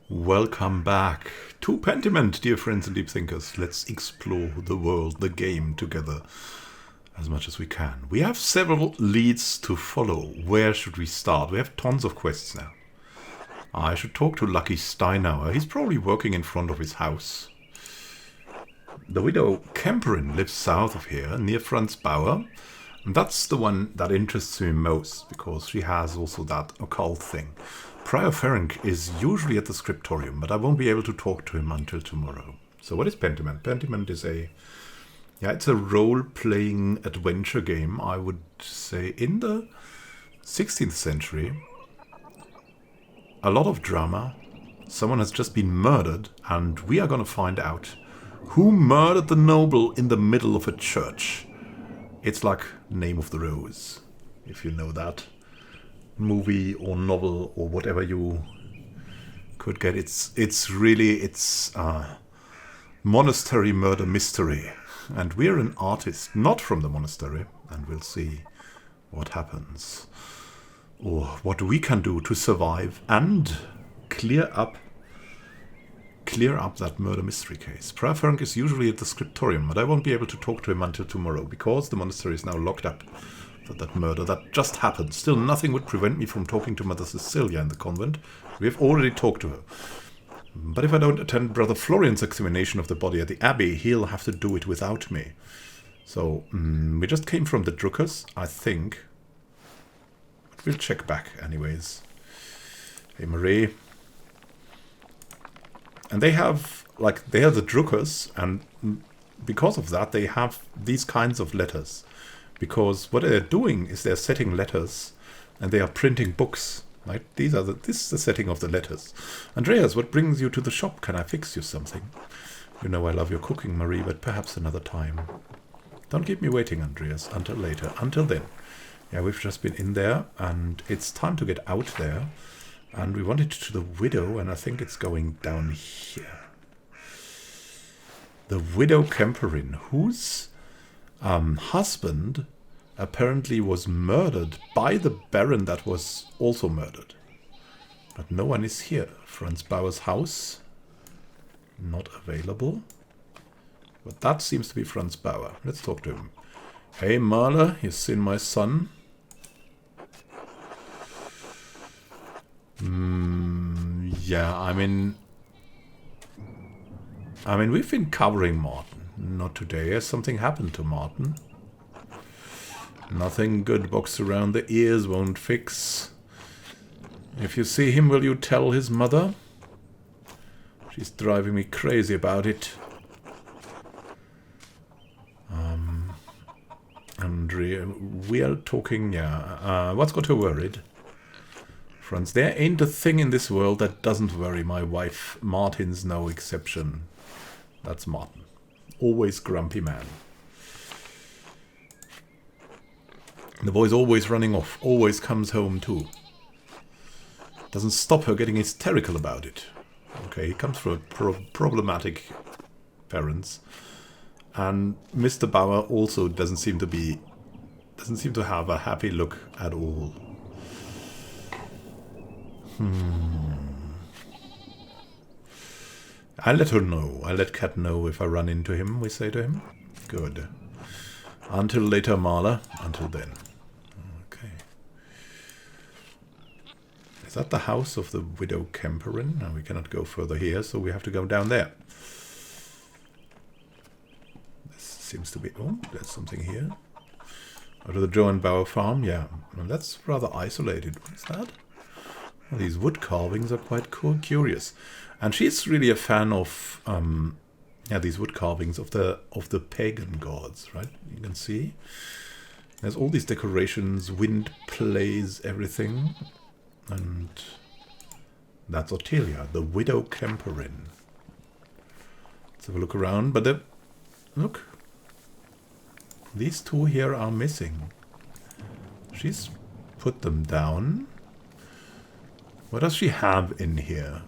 Welcome back to Pentiment, dear friends and deep thinkers. Let's explore the world, the game together as much as we can. We have several leads to follow. Where should we start? We have tons of quests now. I should talk to Lucky Steinauer. He's probably working in front of his house. The widow Kemperin lives south of here, near Franz Bauer. And that's the one that interests me most, because she has also that occult thing. Prior Ferenc is usually at the scriptorium, but I won't be able to talk to him until tomorrow. So what is Pentiment? Pentiment is it's a role-playing adventure game, I would say, in the 16th century. A lot of drama. Someone has just been murdered, and we are going to find out who murdered the noble in the middle of a church. It's like Name of the Rose, if you know that movie or novel or whatever you could get. It's monastery murder mystery, and we're an artist not from the monastery, and we'll see what happens or what we can do to survive and clear up that murder mystery case. Prior Ferenc is usually at the scriptorium, but I won't be able to talk to him until tomorrow because the monastery is now locked up for that murder that just happened. Still, nothing would prevent me from talking to Mother Cecilia in the convent. We have already talked to her. But if I don't attend Brother Florian's examination of the body at the abbey, he'll have to do it without me. So, we just came from the Druckers, I think. But we'll check back anyways. Hey, Marie. And they are the Druckers, and because of that, they have these kinds of letters. Because what they're doing is they're setting letters, and they are printing books. Right? This is the setting of the letters. Andreas, what brings you to the shop? Can I fix you something? You know I love your cooking, Marie, but perhaps another time. Don't keep me waiting, Andreas, until later. Until then. Yeah, we've just been in there, and it's time to get out there. And we wanted to the widow, and I think it's going down here. The widow Kemperin, whose husband apparently was murdered by the Baron that was also murdered. But no one is here. Franz Bauer's house, not available. But that seems to be Franz Bauer. Let's talk to him. Hey, Marla, you seen my son? Yeah, I mean, we've been covering Martin. Not today. Has something happened to Martin? Nothing good. Box around the ears won't fix. If you see him, will you tell his mother? She's driving me crazy about it. Andrea, we are talking, yeah. What's got her worried? Franz, there ain't a thing in this world that doesn't worry my wife. Martin's no exception. That's Martin. Always grumpy man. The boy's always running off. Always comes home too. Doesn't stop her getting hysterical about it. Okay, he comes from problematic parents. And Mr. Bauer also doesn't seem to have a happy look at all. I'll let her know. I'll let Kat know if I run into him, we say to him. Good. Until later, Marla. Until then. Okay. Is that the house of the widow Kemperin? No, we cannot go further here, so we have to go down there. This seems to be... Oh, there's something here. Go to the Johann Bauer farm? Yeah. Well, that's rather isolated. What is that? Well, these wood carvings are quite curious. And she's really a fan of these wood carvings of the pagan gods, right? You can see there's all these decorations, wind plays, everything, and that's Ottilia, the widow Kemperin. Let's have a look around. But look, these two here are missing. She's put them down. What does she have in here?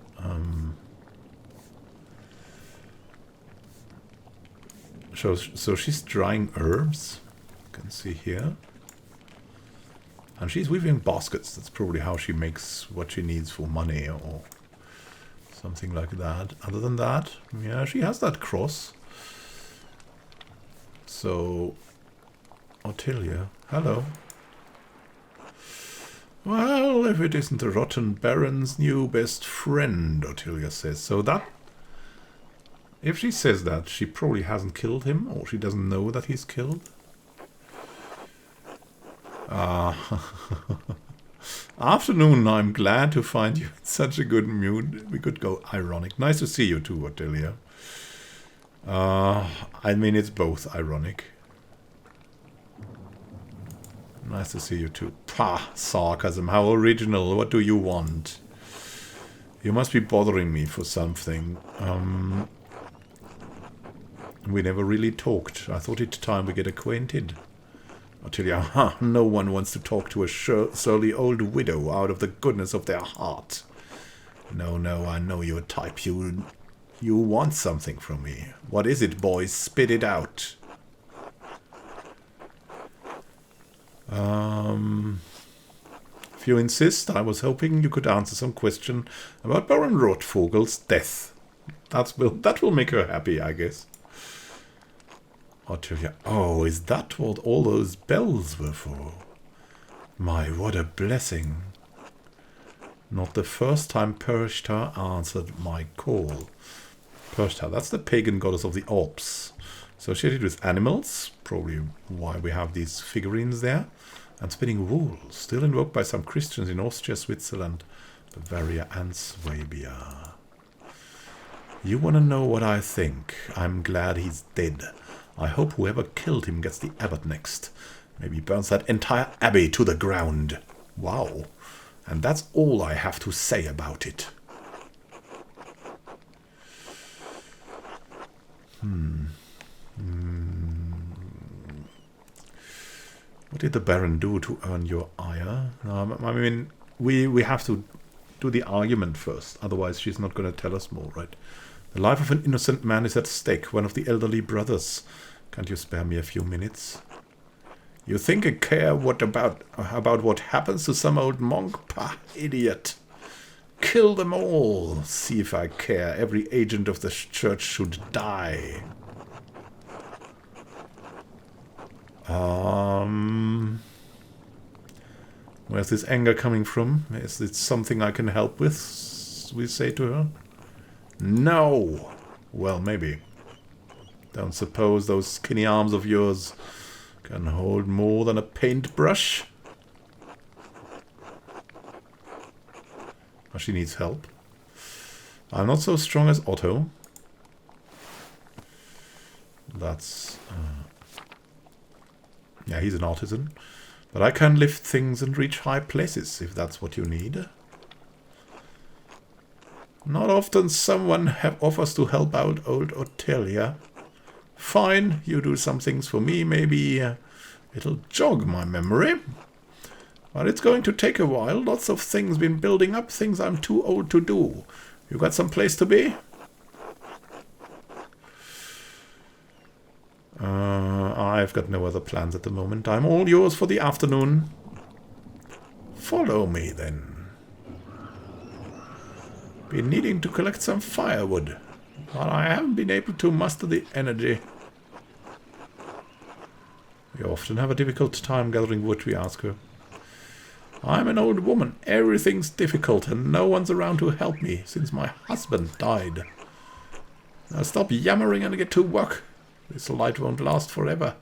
So she's drying herbs. You can see here. And she's weaving baskets. That's probably how she makes what she needs for money or Something like that. Other than that, yeah, she has that cross. So, Ottilia, hello. Well, if it isn't the rotten Baron's new best friend, Ottilia says. So that... If she says that, she probably hasn't killed him, or she doesn't know that he's killed. Afternoon, I'm glad to find you in such a good mood. We could go ironic. Nice to see you too, Ottilia. I mean, it's both ironic. Nice to see you too. Pah, sarcasm. How original. What do you want? You must be bothering me for something. We never really talked. I thought it time we get acquainted. Ottilia, no one wants to talk to a surly old widow out of the goodness of their heart. No, I know your type. You want something from me. What is it, boys? Spit it out. If you insist, I was hoping you could answer some question about Baron Rotvogel's death. That will make her happy, I guess. Ottilia, oh, is that what all those bells were for? My, what a blessing. Not the first time Pershta answered my call. Pershta, that's the pagan goddess of the Alps. Associated with animals, probably why we have these figurines there. And spinning wool, still invoked by some Christians in Austria, Switzerland, Bavaria and Swabia. You want to know what I think? I'm glad he's dead. I hope whoever killed him gets the abbot next. Maybe burns that entire abbey to the ground. Wow. And that's all I have to say about it. What did the Baron do to earn your ire? I mean, we have to do the argument first. Otherwise, she's not going to tell us more, right? The life of an innocent man is at stake. One of the elderly brothers. Can't you spare me a few minutes? You think I care about what happens to some old monk? Pah, idiot. Kill them all. See if I care. Every agent of the church should die. Where's this anger coming from? Is it something I can help with? We say to her. No. Well, maybe. Don't suppose those skinny arms of yours can hold more than a paintbrush? Oh, she needs help. I'm not so strong as Otto. That's... yeah, he's an artisan. But I can lift things and reach high places, if that's what you need. Not often someone offers to help out old Ottilia. Fine, you do some things for me, maybe it'll jog my memory. But it's going to take a while. Lots of things been building up, things I'm too old to do. You got some place to be? I've got no other plans at the moment. I'm all yours for the afternoon. Follow me, then. Been needing to collect some firewood, but I haven't been able to muster the energy. We often have a difficult time gathering wood, we ask her. I'm an old woman. Everything's difficult, and no one's around to help me since my husband died. Now stop yammering and get to work. This light won't last forever.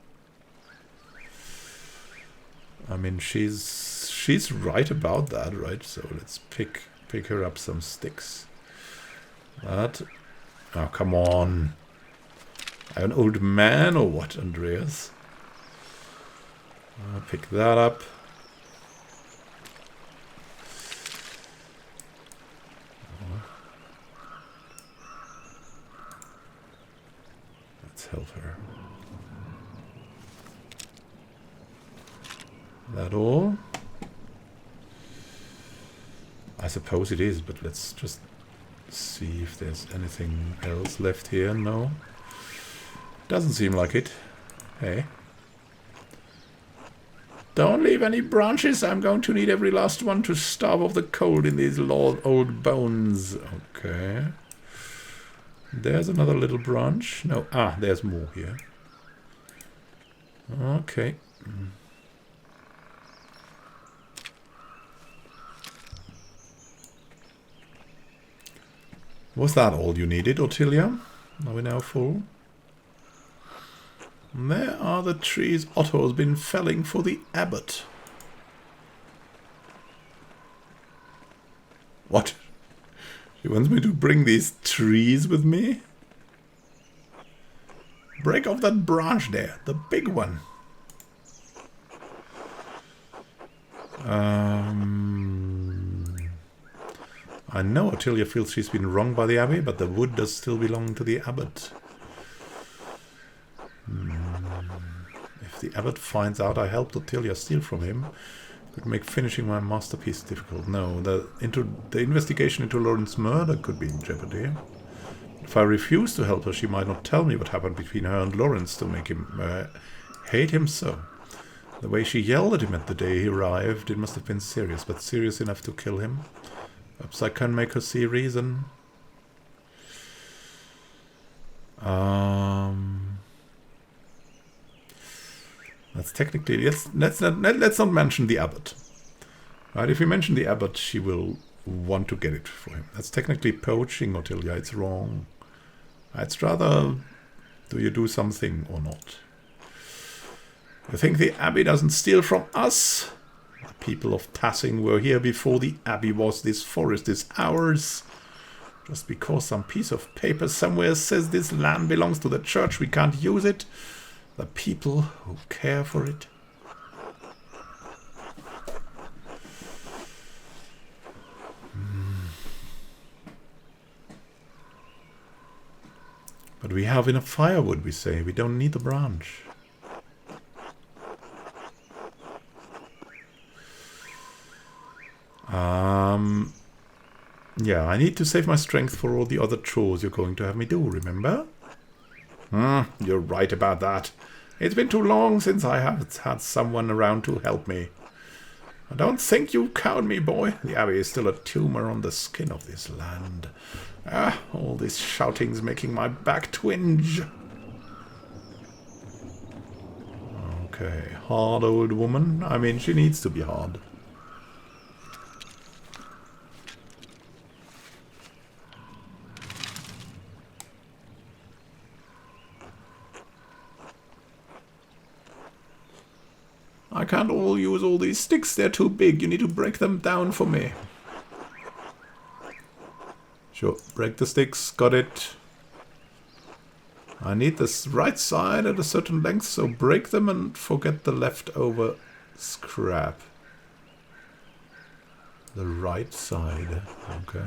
I mean, she's right about that, right? So let's pick her up some sticks. That... oh, come on. I'm an old man or what, Andreas? I'll pick that up. Let's help her. That all? I suppose it is, but let's just see if there's anything else left here. No. Doesn't seem like it. Hey. Don't leave any branches. I'm going to need every last one to starve of the cold in these old bones. Okay. There's another little branch. No, there's more here. Okay. Was that all you needed, Ottilia? Are we now full? There are the trees Otto's been felling for the abbot. What? He wants me to bring these trees with me? Break off that branch there, the big one. I know Ottilia feels she's been wronged by the abbey, but the wood does still belong to the abbot. If the abbot finds out I helped Ottilia steal from him, it could make finishing my masterpiece difficult. No, the investigation into Lauren's murder could be in jeopardy. If I refuse to help her, she might not tell me what happened between her and Lawrence to make him hate him so. The way she yelled at him at the day he arrived, it must have been serious, but serious enough to kill him. Perhaps I can make her see reason. That's technically... Let's not mention the abbot. Right, if we mention the abbot, she will want to get it for him. That's technically poaching, Ottilia. It's wrong. It's rather... Do you do something or not? You think the abbey doesn't steal from us? The people of Tassing were here before the abbey was. This forest is ours. Just because some piece of paper somewhere says this land belongs to the church, we can't use it. The people who care for it. But we have enough firewood, we say. We don't need the branch. Yeah, I need to save my strength for all the other chores you're going to have me do, remember? You're right about that. It's been too long since I have had someone around to help me. I don't think you count me, boy. The abbey is still a tumor on the skin of this land. All this shouting's making my back twinge. Okay, hard old woman. I mean, she needs to be hard. I can't use all these sticks, they're too big. You need to break them down for me. Sure, break the sticks, got it. I need this right side at a certain length, so break them and forget the leftover scrap. The right side, okay.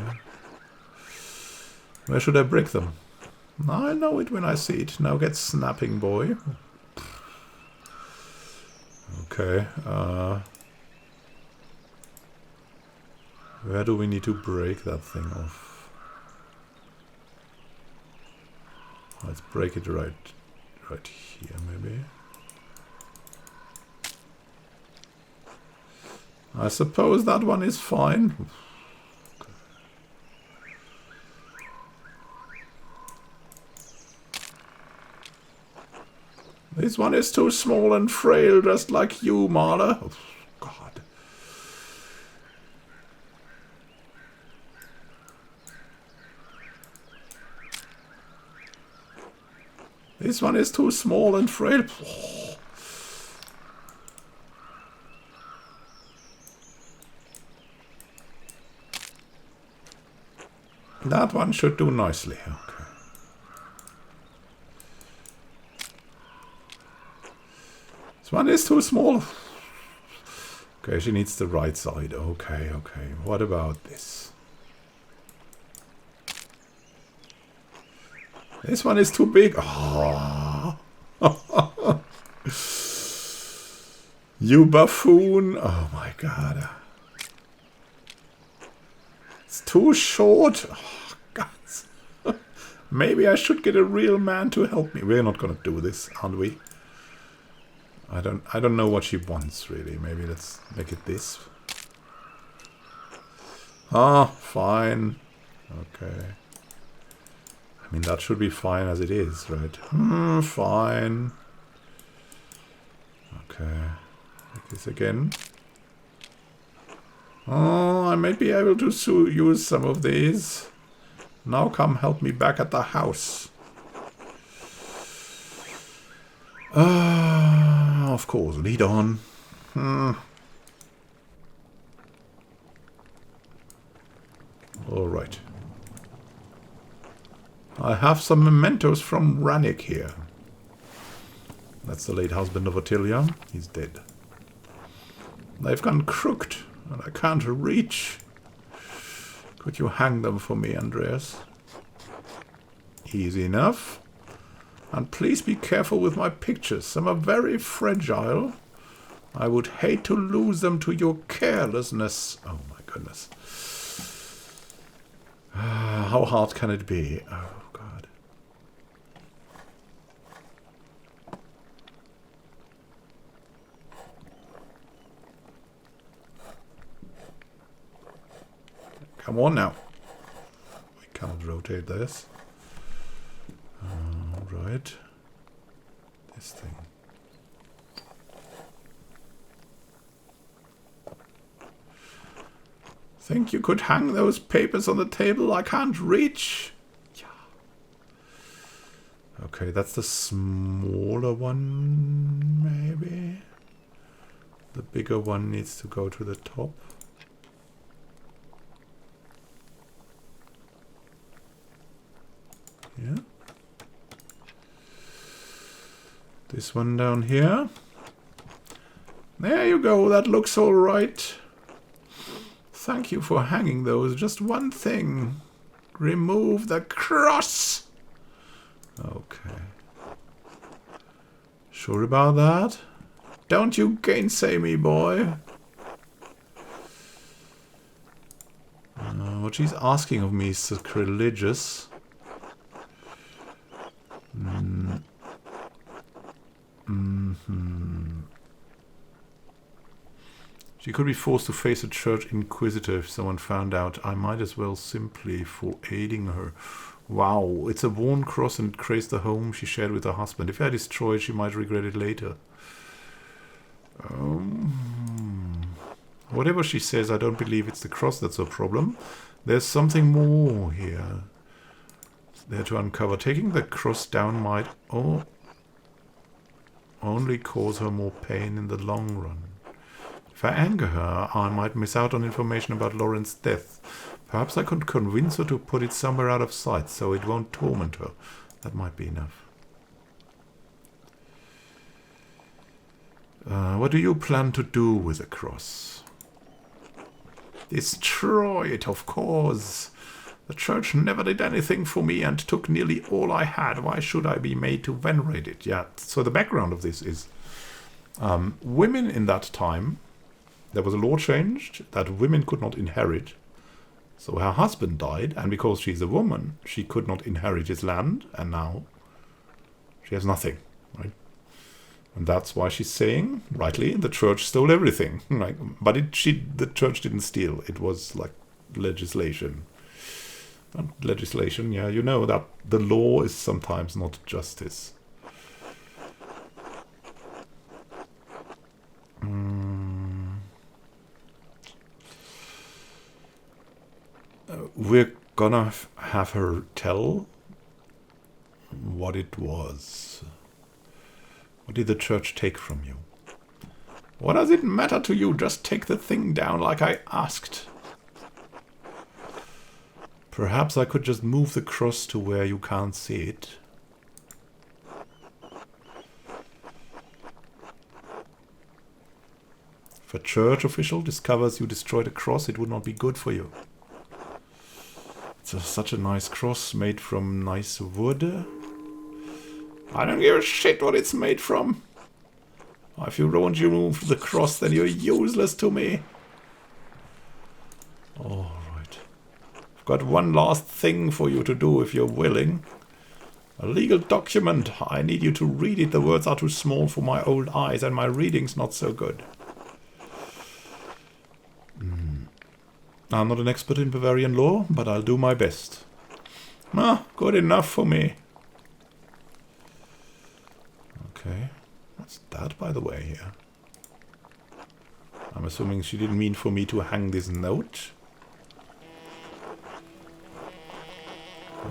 Where should I break them? I know it when I see it. Now get snapping, boy. Okay, where do we need to break that thing off? Let's break it right here, maybe. I suppose that one is fine. Okay. This one is too small and frail, just like you, Marla. Oh, God. This one is too small and frail. Oh. That one should do nicely. Okay. This one is too small. Okay, she needs the right side. Okay, okay. What about this? This one is too big. Oh. You buffoon. Oh my God. It's too short. Oh, God. Maybe I should get a real man to help me. We're not going to do this, aren't we? I don't know what she wants really. Maybe let's make it this. Ah, fine. Okay. I mean, that should be fine as it is, right? Fine. Okay. Like this again. Oh, I might be able to use some of these. Now come help me back at the house. Of course, lead on. Alright. I have some mementos from Rannick here. That's the late husband of Ottilia. He's dead. They've gone crooked, and I can't reach. Could you hang them for me, Andreas? Easy enough. And please be careful with my pictures. Some are very fragile. I would hate to lose them to your carelessness. Oh my goodness. How hard can it be? Oh God. Come on now. We can't rotate this. Right. This thing. Think you could hang those papers on the table? I can't reach. Yeah. Okay, that's the smaller one, maybe. The bigger one needs to go to the top. Yeah. This one down here. There you go, that looks all right. Thank you for hanging those. Just one thing. Remove the cross. Okay. Sure about that? Don't you gainsay me, boy. What she's asking of me is sacrilegious. She could be forced to face a church inquisitor if someone found out. I might as well simply for aiding her. Wow, it's a worn cross and it crazed the home she shared with her husband. If I destroy it, she might regret it later. Whatever she says, I don't believe it's the cross that's her problem. There's something more here. There to uncover. Taking the cross down might only cause her more pain in the long run. If I anger her, I might miss out on information about Lauren's death. Perhaps I could convince her to put it somewhere out of sight so it won't torment her. That might be enough. What do you plan to do with the cross? Destroy it, of course. The church never did anything for me and took nearly all I had. Why should I be made to venerate it? Yeah, so the background of this is women in that time, there was a law changed that women could not inherit. So her husband died, and because she's a woman, she could not inherit his land, and now she has nothing, right? And that's why she's saying, rightly, the church stole everything, right? But the church didn't steal. It was like legislation. And legislation, yeah, you know that the law is sometimes not justice. We're gonna have her tell what it was. What did the church take from you? What does it matter to you? Just take the thing down like I asked. Perhaps I could just move the cross to where you can't see it. If a church official discovers you destroyed a cross, it would not be good for you. It's such a nice cross made from nice wood. I don't give a shit what it's made from. If you don't remove the cross, then you're useless to me. Alright. I've got one last thing for you to do if you're willing. A legal document. I need you to read it. The words are too small for my old eyes and my reading's not so good. I'm not an expert in Bavarian law, but I'll do my best. Ah, good enough for me. Okay. What's that, by the way, here? I'm assuming she didn't mean for me to hang this note.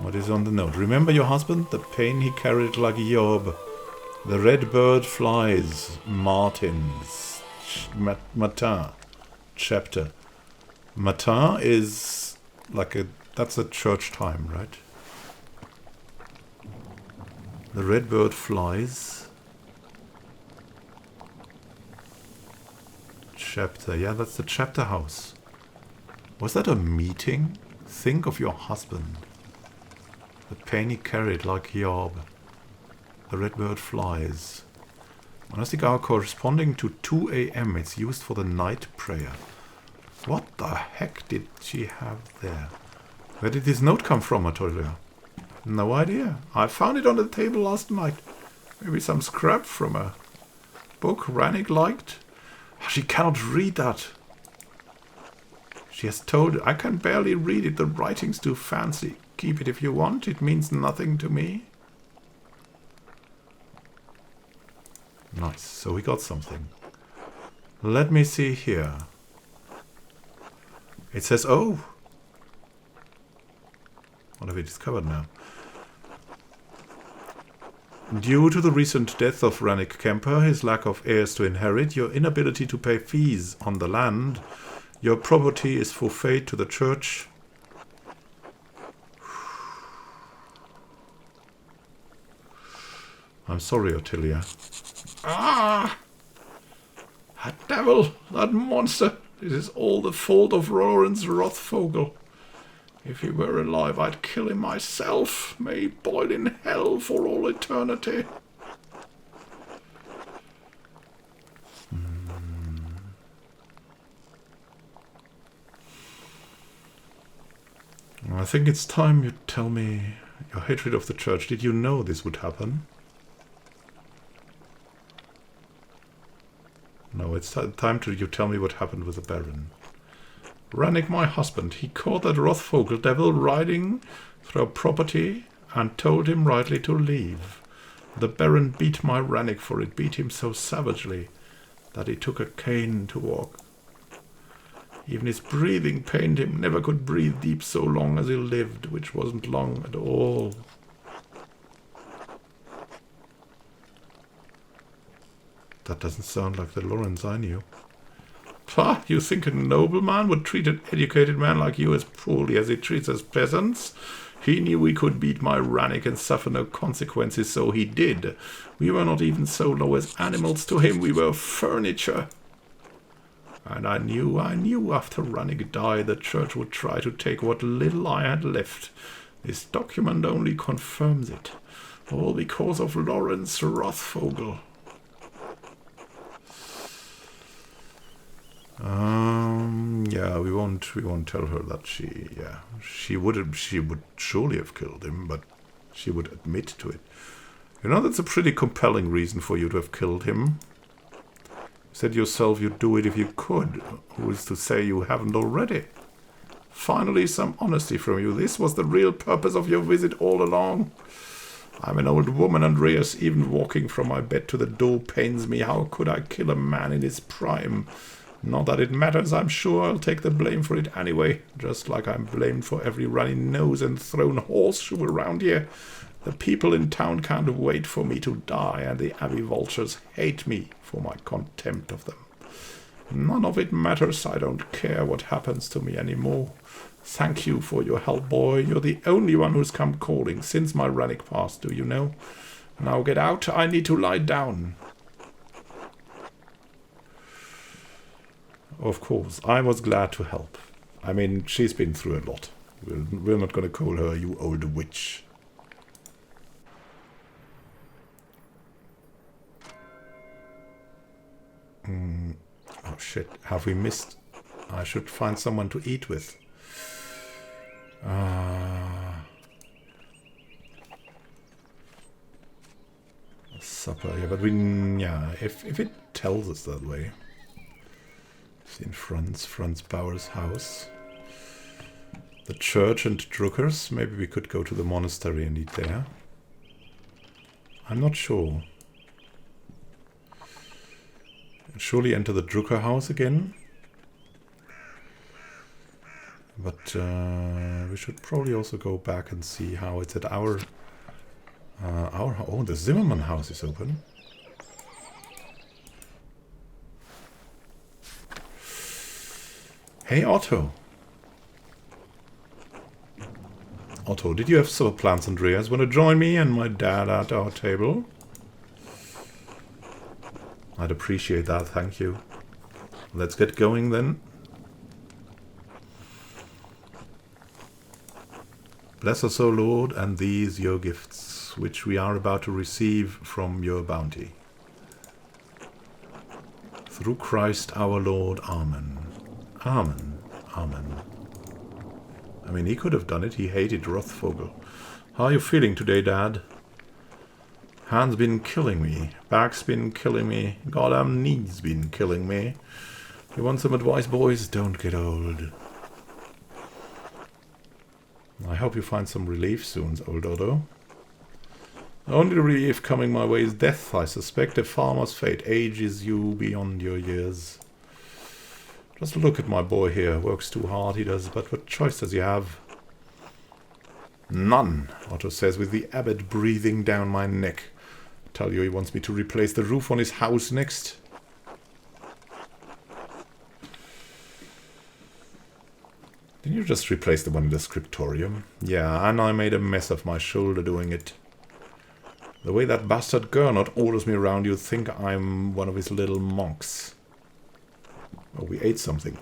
What is on the note? Remember your husband? The pain he carried like Job. The red bird flies. Martins. Matin. Chapter. Matin is like a... That's a church time, right? The red bird flies. Chapter. Yeah, that's the chapter house. Was that a meeting? Think of your husband. The pain he carried like Job. The red bird flies. Monastic hour corresponding to 2 a.m. It's used for the night prayer. What the heck did she have there? Where did this note come from, Atolia? No idea. I found it on the table last night. Maybe some scrap from a book Rannick liked. She cannot read that. She has told... I can barely read it. The writing's too fancy. Keep it if you want. It means nothing to me. Nice. So we got something. Let me see here. It says, oh. What have we discovered now? Due to the recent death of Rannick Kemper, his lack of heirs to inherit, your inability to pay fees on the land, your property is forfeit to the church. I'm sorry, Ottilia. Ah! That devil! That monster! This is all the fault of Lorenz Rothvogel. If he were alive, I'd kill him myself. May he boil in hell for all eternity. I think it's time you tell me your hatred of the church. Did you know this would happen? No, it's time to you tell me what happened with the Baron. Rannick, my husband, he caught that Rothvogel devil riding through property and told him rightly to leave. The Baron beat my Rannick for it, beat him so savagely that he took a cane to walk. Even his breathing pained him, never could breathe deep so long as he lived, which wasn't long at all. That doesn't sound like the Lorenz I knew. Pah, you think a nobleman would treat an educated man like you as poorly as he treats us peasants? He knew he could beat my Rannick and suffer no consequences, so he did. We were not even so low as animals to him, we were furniture. And I knew after Rannick died the church would try to take what little I had left. This document only confirms it. All because of Lorenz Rothvogel. Yeah, we won't tell her that she would surely have killed him, but she would admit to it. You know, that's a pretty compelling reason for you to have killed him. You said yourself you'd do it if you could. Who is to say you haven't already? Finally, some honesty from you. This was the real purpose of your visit all along. I'm an old woman, Andreas. Even walking from my bed to the door pains me. How could I kill a man in his prime? Not that it matters, I'm sure I'll take the blame for it anyway, just like I'm blamed for every runny nose and thrown horseshoe around here. The people in town can't wait for me to die, and the Abbey vultures hate me for my contempt of them. None of it matters, I don't care what happens to me anymore. Thank you for your help, boy. You're the only one who's come calling since my Rannick passed, do you know? Now get out, I need to lie down. Of course, I was glad to help. I mean, she's been through a lot. We're not going to call her you old witch. Oh shit, have we missed? I should find someone to eat with. Supper, yeah, but we, yeah, if it tells us that way. It's in Franz Bauer's house. The church and Druckers, maybe we could go to the monastery and eat there. I'm not sure. Surely enter the Drucker house again. But we should probably also go back and see how it's at our... oh, the Zimmermann house is open. Hey, Otto. Otto, did you have supper plans, Andreas? Want to join me and my dad at our table? I'd appreciate that, thank you. Let's get going then. Bless us, O Lord, and these your gifts, which we are about to receive from your bounty. Through Christ our Lord, Amen. Amen. Amen. I mean, he could have done it. He hated Rothvogel. How are you feeling today, Dad? Hand's been killing me. Back's been killing me. Goddamn knees been killing me. You want some advice, boys? Don't get old. I hope you find some relief soon, old Otto. The only relief coming my way is death, I suspect. A farmer's fate ages you beyond your years. Just look at my boy here. Works too hard, he does. But what choice does he have? None, Otto says, with the abbot breathing down my neck. I tell you, he wants me to replace the roof on his house next. Didn't you just replace the one in the scriptorium? Yeah, and I made a mess of my shoulder doing it. The way that bastard Gernot orders me around, you'd think I'm one of his little monks. Oh, we ate something.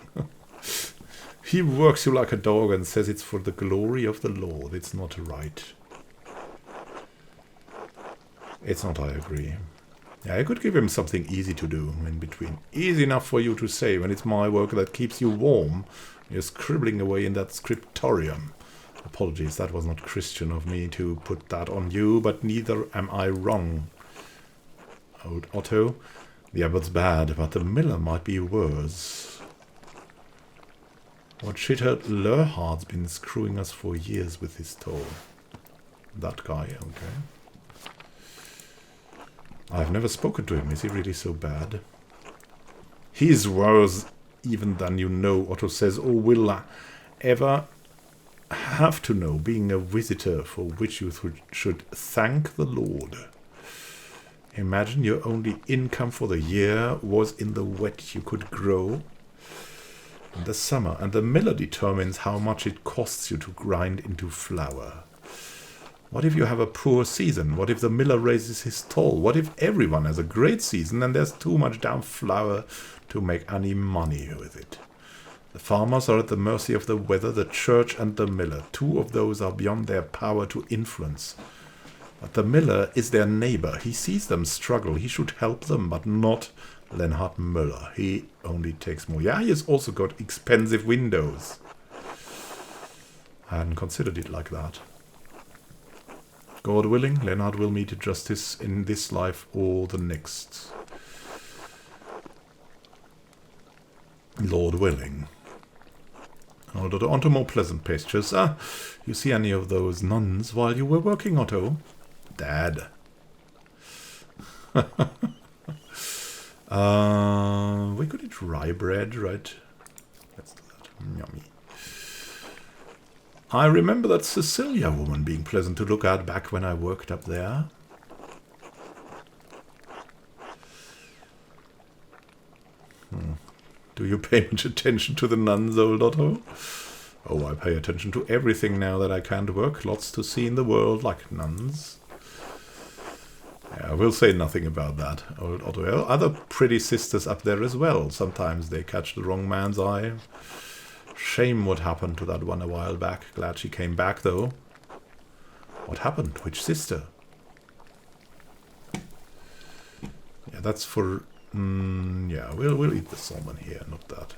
He works you like a dog and says it's for the glory of the Lord. It's not right. It's not, I agree. Yeah, I could give him something easy to do in between. Easy enough for you to say when it's my work that keeps you warm. You're scribbling away in that scriptorium. Apologies, that was not Christian of me to put that on you, but neither am I wrong. Old Otto, the abbot's bad, but the miller might be worse. What shithead Lurhard's been screwing us for years with his toll. That guy, okay. I've never spoken to him. Is he really so bad? He's worse even than you know, Otto says, or will ever have to know, being a visitor for which you should thank the Lord. Imagine your only income for the year was in the wheat you could grow in the summer, and the miller determines how much it costs you to grind into flour. What if you have a poor season? What if the miller raises his toll? What if everyone has a great season and there's too much damn flour to make any money with it? The farmers are at the mercy of the weather, the church and the miller. Two of those are beyond their power to influence. But the miller is their neighbor. He sees them struggle. He should help them, but not Leonhard Müller. He only takes more. Yeah, he has also got expensive windows. I hadn't considered it like that. God willing, Leonhard will meet justice in this life or the next. Lord willing. On to more pleasant pastures. You see any of those nuns while you were working, Otto? Dad. We could eat rye bread, right? Let's do that. Yummy. I remember that Cecilia woman being pleasant to look at back when I worked up there. Do you pay much attention to the nuns, old Otto? Oh, I pay attention to everything now that I can't work. Lots to see in the world, like nuns. Yeah, we'll say nothing about that, old Otto. Other pretty sisters up there as well. Sometimes they catch the wrong man's eye. Shame what happened to that one a while back. Glad she came back, though. What happened? Which sister? Yeah, that's for... yeah, we'll eat the salmon here, not that.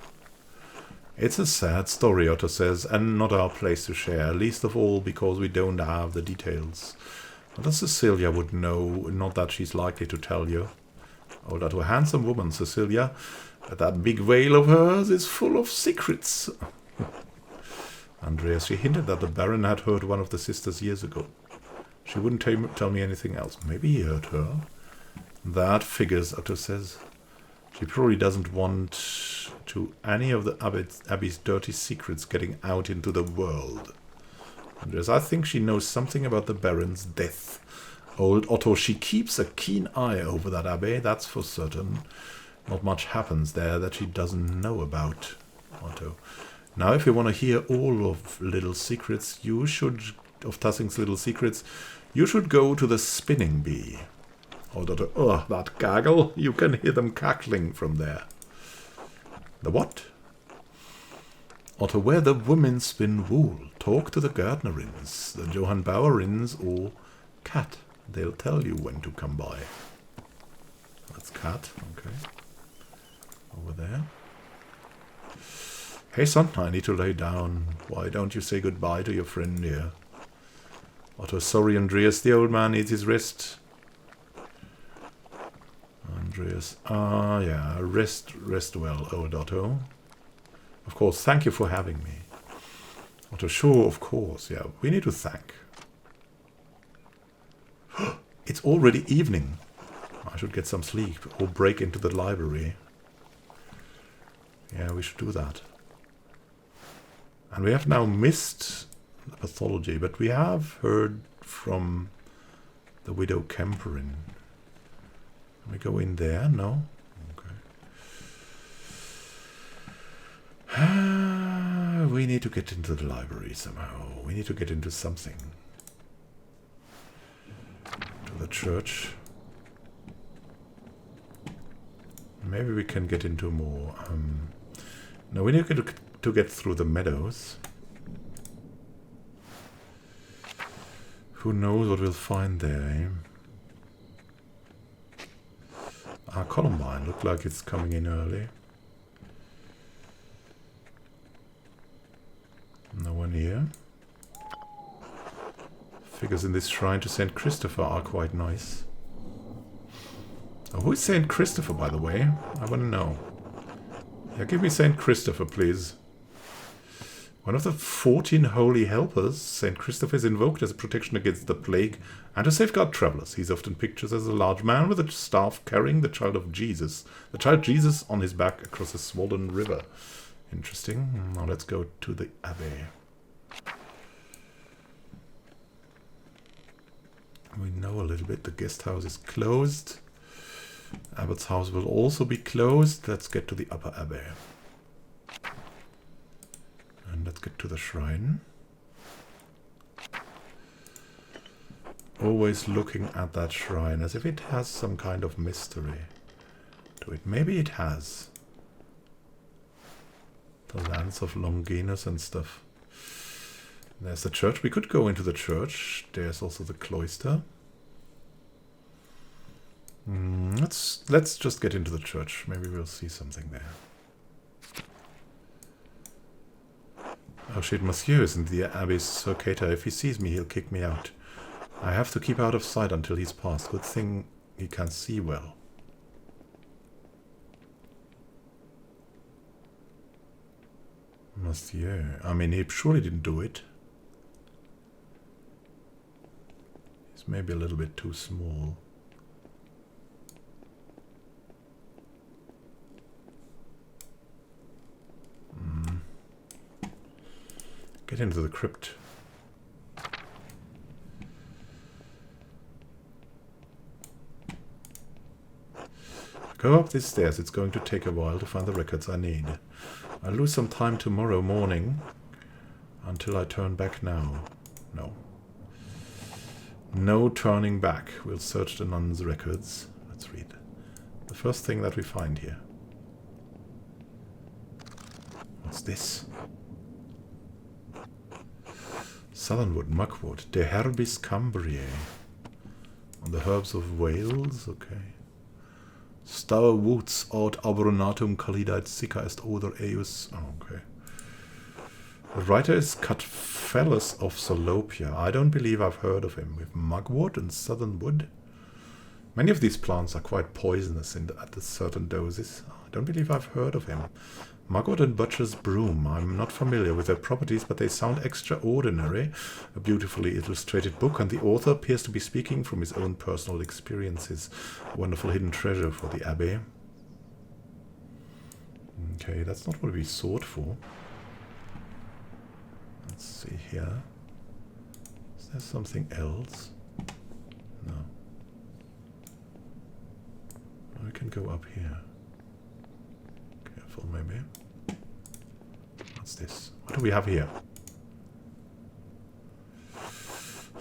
It's a sad story, Otto says, and not our place to share, least of all because we don't have the details. But Cecilia would know, not that she's likely to tell you. Oh, that a handsome woman, Cecilia. That big veil of hers is full of secrets. Andreas, she hinted that the Baron had heard one of the sisters years ago. She wouldn't tell me anything else. Maybe he heard her. That figures, Otto says. She probably doesn't want to any of the Abbey's dirty secrets getting out into the world. Andreas, I think she knows something about the Baron's death. Old Otto, she keeps a keen eye over that Abbey, that's for certain. Not much happens there that she doesn't know about, Otto. Now, if you want to hear all of little secrets, of Tassing's little secrets, you should go to the spinning bee. Old Otto, oh, that gaggle, you can hear them cackling from there. The what? Otto, where the women spin wool. Talk to the Gardnerins, the Johann Bauerins, or Cat. They'll tell you when to come by. That's Cat, okay. Over there. Hey son, I need to lay down. Why don't you say goodbye to your friend here? Otto, sorry Andreas, the old man needs his rest. Andreas, yeah, rest well, old Otto. Of course, thank you for having me. Otto, sure, of course, yeah, we need to thank. It's already evening. I should get some sleep or break into the library. Yeah, we should do that. And we have now missed the pathology, but we have heard from the widow Kemperin. Can we go in there? No? Okay. We need to get into the library somehow. We need to get into something. To the church. Maybe we can get into more. No, we need to get through the meadows. Who knows what we'll find there, eh? Our Columbine looked like it's coming in early. No one here. Figures in this shrine to St. Christopher are quite nice. Oh, who is St. Christopher, by the way? I want to know. Yeah, give me St. Christopher, please. One of the 14 holy helpers, St. Christopher is invoked as a protection against the plague and to safeguard travelers. He's often pictured as a large man with a staff carrying the child Jesus on his back across a swollen river. Interesting. Now let's go to the Abbey. We know a little bit. The guest house is closed. Abbot's house will also be closed. Let's get to the Upper Abbey. And let's get to the shrine. Always looking at that shrine as if it has some kind of mystery to it. Maybe it has. The lands of Longinus and stuff. There's the church. We could go into the church. There's also the cloister. Let's just get into the church. Maybe we'll see something there. Oh shit, Monsieur is in the Abbey's circator. If he sees me, he'll kick me out. I have to keep out of sight until he's passed. Good thing he can see well. Monsieur. I mean, he surely didn't do it. He's maybe a little bit too small. Get into the crypt. Go up these stairs. It's going to take a while to find the records I need. I'll lose some time tomorrow morning until I turn back now. No. No turning back. We'll search the nuns' records. Let's read the first thing that we find here. What's this? Southernwood, muckwood, De Herbis Cambriae. On the herbs of Wales, okay. Stour Woods aut abronatum calidite sicca est oder eius. Oh, okay. The writer is Catphallus of Solopia. I don't believe I've heard of him. With mugwort and southern wood. Many of these plants are quite poisonous at a certain doses. I don't believe I've heard of him. Mugwort and butcher's broom. I'm not familiar with their properties, but they sound extraordinary. A beautifully illustrated book, and the author appears to be speaking from his own personal experiences. A wonderful hidden treasure for the abbey. Okay, that's not what we sought for. Let's see here. Is there something else? No. We can go up here. Careful, maybe. What's this? What do we have here?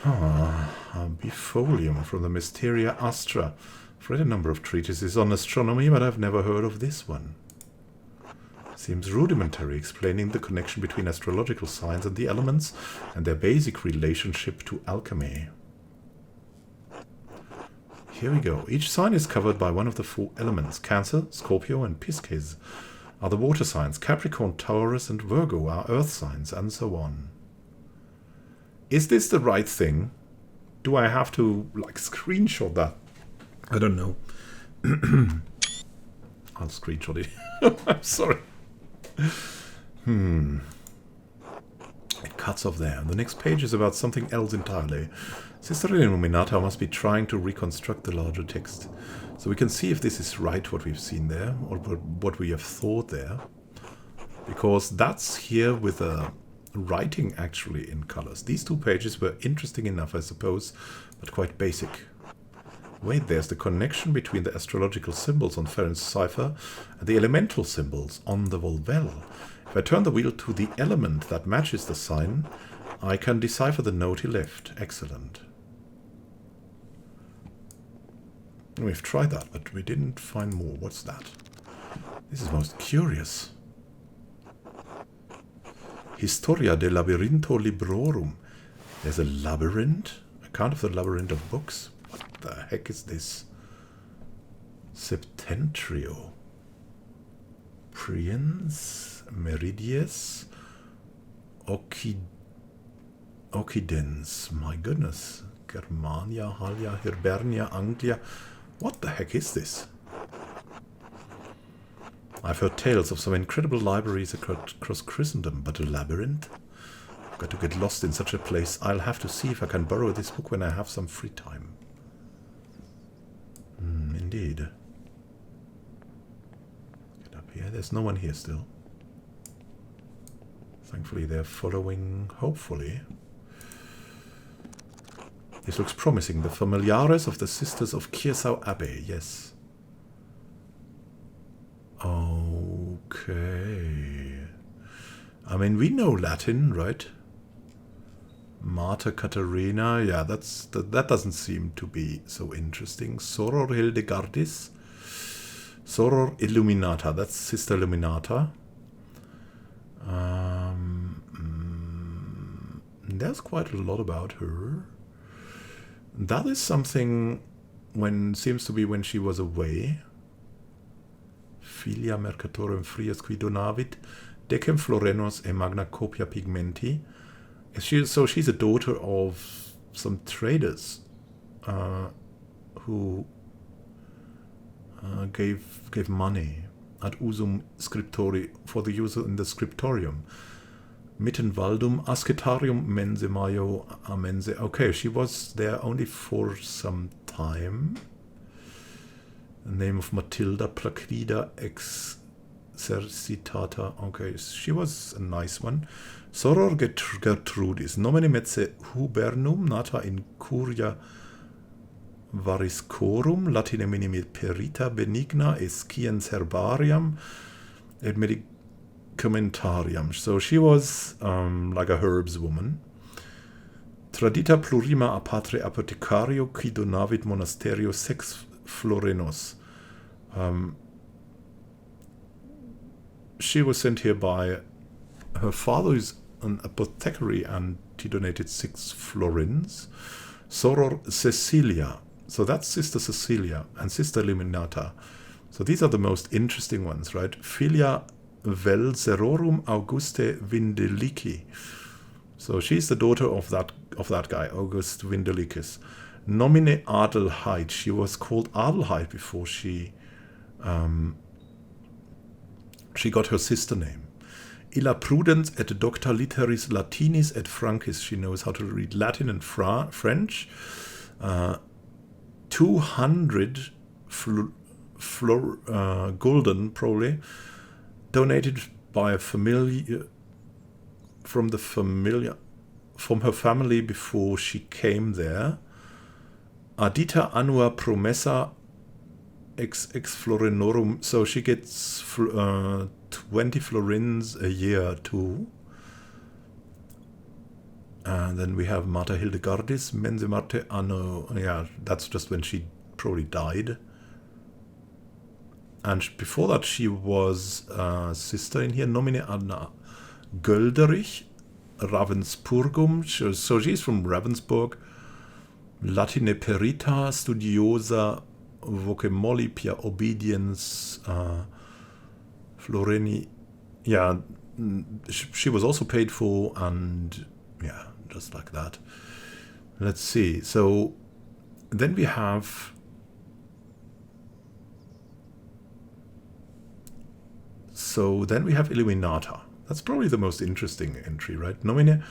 A bifolium from the Mysteria Astra. I've read a number of treatises on astronomy, but I've never heard of this one. Seems rudimentary, explaining the connection between astrological signs and the elements and their basic relationship to alchemy. Here we go. Each sign is covered by one of the 4 elements. Cancer, Scorpio, and Pisces are the water signs. Capricorn, Taurus, and Virgo are earth signs, and so on. Is this the right thing? Do I have to, like, screenshot that? I don't know. I'll screenshot it. I'm sorry. It cuts off there. The next page is about something else entirely. Sister Illuminata must be trying to reconstruct the larger text. So we can see if this is right, what we've seen there, or what we have thought there. Because that's here with a writing actually in colors. These 2 pages were interesting enough, I suppose, but quite basic. Wait, there's the connection between the astrological symbols on Farron's cipher and the elemental symbols on the Volvel. If I turn the wheel to the element that matches the sign, I can decipher the note he left. Excellent. We've tried that, but we didn't find more. What's that? This is most curious. Historia de Labyrinto Librorum. There's a labyrinth? Account of the labyrinth of books? What the heck is this? Septentrio. Priens, Meridius, Occidens. My goodness. Germania, Halia, Hibernia, Anglia. What the heck is this? I've heard tales of some incredible libraries across Christendom, but a labyrinth? I've got to get lost in such a place. I'll have to see if I can borrow this book when I have some free time. Indeed. Get up here. There's no one here still. Thankfully they're following, hopefully. This looks promising. The Familiares of the Sisters of Kiersau Abbey. Yes. Okay. I mean, we know Latin, right? Mater Caterina. Yeah, that doesn't seem to be so interesting. Soror Hildegardis. Soror Illuminata. That's Sister Illuminata. There's quite a lot about her. That is something seems to be when she was away. Filia mercatorum frias qui donavit, decem florenos e magna copia pigmenti. So she's a daughter of some traders who gave money ad usum scriptori for the use in the scriptorium. Mittenwaldum ascetarium mense maio amense. Okay, she was there only for some time. The name of Matilda Placida exercitata. Okay, she was a nice one. Soror Gertrudis, nomine metze hubernum, nata in curia variscorum, latine minimi perita benigna, esciens herbarium, et medicamentarium. So she was like a herbs woman. Tradita plurima a patre apothecario, qui donavit monasterio sex florenos. She was sent here by her father, who's an apothecary, and he donated 6 florins. Soror Cecilia. So that's Sister Cecilia and Sister Illuminata. So these are the most interesting ones, right? Filia vel serorum Auguste Vindelici. So she's the daughter of that guy, August Vindelicis. Nomine Adelheid. She was called Adelheid before she got her sister name. Illa prudens et docta litteris Latinis et Francis. She knows how to read Latin and French. 200 gulden, probably, donated by a from her family before she came there. Addita annua promessa ex florinorum. So she gets 20 florins a year too. And then we have Marta Hildegardis, Mense Marte anno. Yeah, that's just when she probably died. And before that, she was sister in here, Nomine Anna Gölderich, Ravensburgum. So she's from Ravensburg. Latine perita, studiosa, voce molli, pia obedience, Floreni. Yeah, she was also paid for, and yeah, just like that. Let's see. So then we have Illuminata. That's probably the most interesting entry, right? Nomine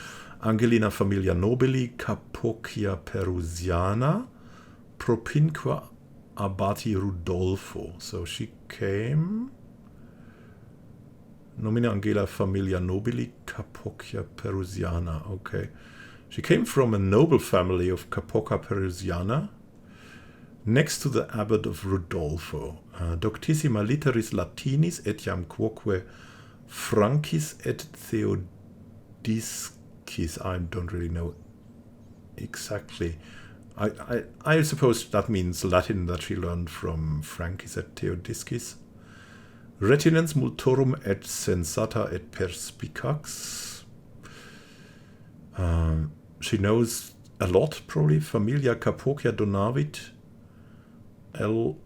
Angelina Familia Nobili Capocchia Perusiana Propinqua Abbati Rudolfo. So she came. Nomina Angela Familia Nobili Capocchia Perusiana. Okay. She came from a noble family of Capocca Perusiana, next to the abbot of Rudolfo. Doctissima litteris Latinis etiam quoque Francis et Theodiscis. I don't really know exactly. I suppose that means Latin that she learned from Francis et Theodiscis. Retinens multorum et sensata et perspicax. She knows a lot, probably. Familia Capocchia donavit.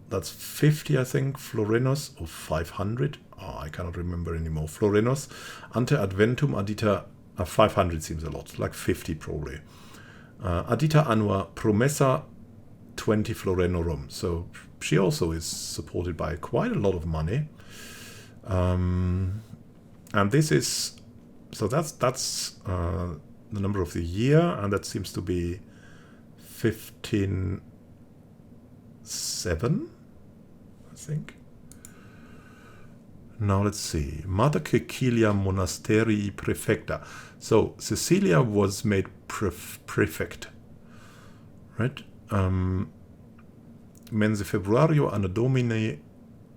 That's 50, I think. Florenos, or 500. I cannot remember anymore. Florenos. Ante adventum addita. 500 seems a lot. Like 50, probably. Addita annua promessa 20 florenorum. So she also is supported by quite a lot of money. And this is, so that's the number of the year, and that seems to be 1507, I think. Now let's see. Mater Cecilia Monasterii Prefecta. So Cecilia was made prefect, right? Mense Februario Anno Domini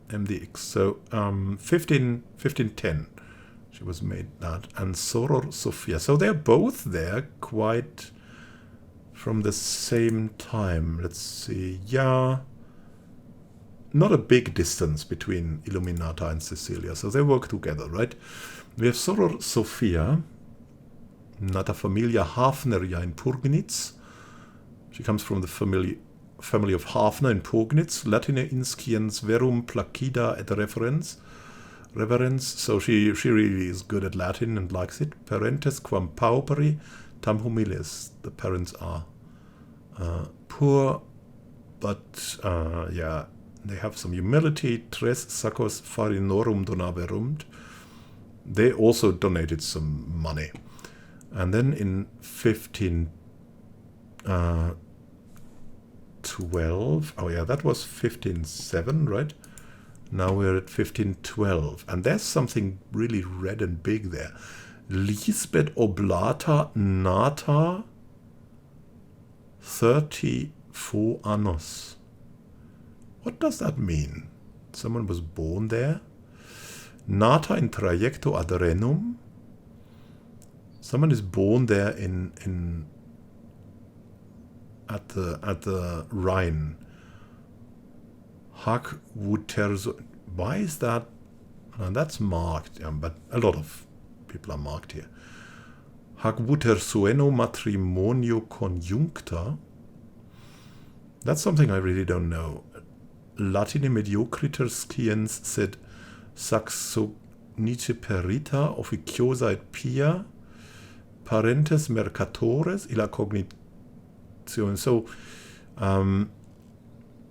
MDX. So 1510 she was made that. And Soror Sophia. So they're both there quite from the same time. Let's see. Yeah. Not a big distance between Illuminata and Cecilia. So they work together, right? We have Soror Sophia, Nata Familia Hafneria in Purgnitz. She comes from the family of Hafner in Purgnitz. Latine insciens verum placida et reverens. So she really is good at Latin and likes it. Parentes quam pauperi tam humiles. The parents are poor, but yeah, they have some humility. Tres sacos farinorum donaverunt. They also donated some money. And then in 1512, oh yeah, that was 1507, right? Now we're at 1512. And there's something really red and big there. Lisbeth Oblata Nata 34 annos. What does that mean? Someone was born there? Nata in trajecto ad Renum. Someone is born there at the Rhine. Hac Wuterso. Why is that? That's marked, but a lot of people are marked here. Hac Wutersueno matrimonio conjuncta. That's something I really don't know. Latine mediocriter sciens sed saxo Nice perita officiosa et pia parentes mercatores y la cognizione. So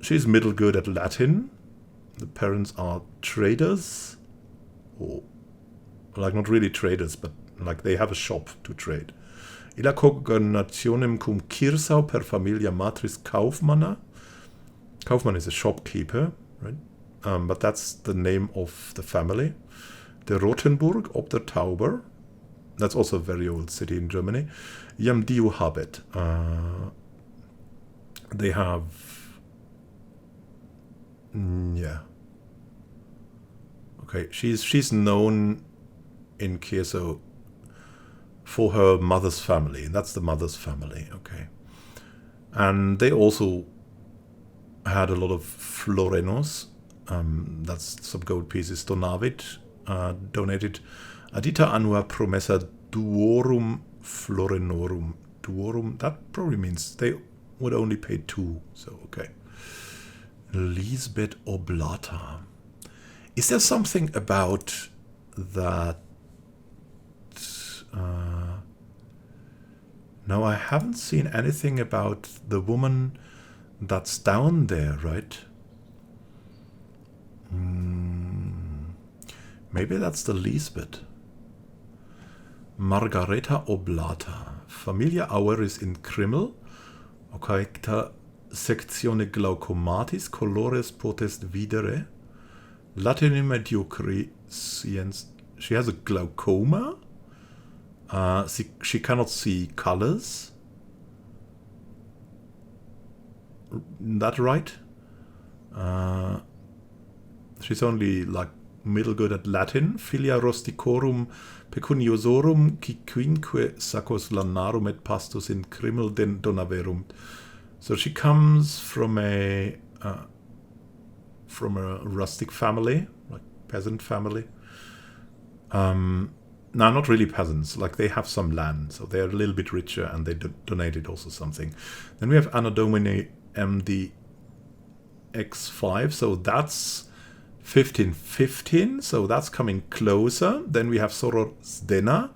she's middle good at Latin. The parents are traders, or like not really traders, but like they have a shop to trade. Y la cognationem cum Kirsau per familia matris Kaufmanna. Kaufmann is a shopkeeper, right? But that's the name of the family. De Rothenburg ob der Tauber. That's also a very old city in Germany. Iam diu habet. They have... yeah. Okay, she's known in Kieso for her mother's family. That's the mother's family, okay. And they also had a lot of florenos. That's some gold pieces. Donavit donated adita annua promessa duorum florenorum. Duorum, that probably means they would only pay 2. So, okay. Lisbeth Oblata. Is there something about that? No, I haven't seen anything about the woman that's down there, right? Maybe that's the Lisbeth. Margareta Oblata. Familia Aueris in Krimmel. Ocaecta sectione glaucomatis colores potest videre. Latinum mediocri science. She has a glaucoma. She cannot see colors. That right? She's only like middle good at Latin. Filia rusticorum pecuniosorum quinque saccos lanarum et pastus in Krimmel donaverum. So she comes from a rustic family, like peasant family. No, not really peasants. Like they have some land, so they're a little bit richer, and they donated also something. Then we have Anno Domini MD X5, so that's 1515, so that's coming closer. Then we have Soror Zdena.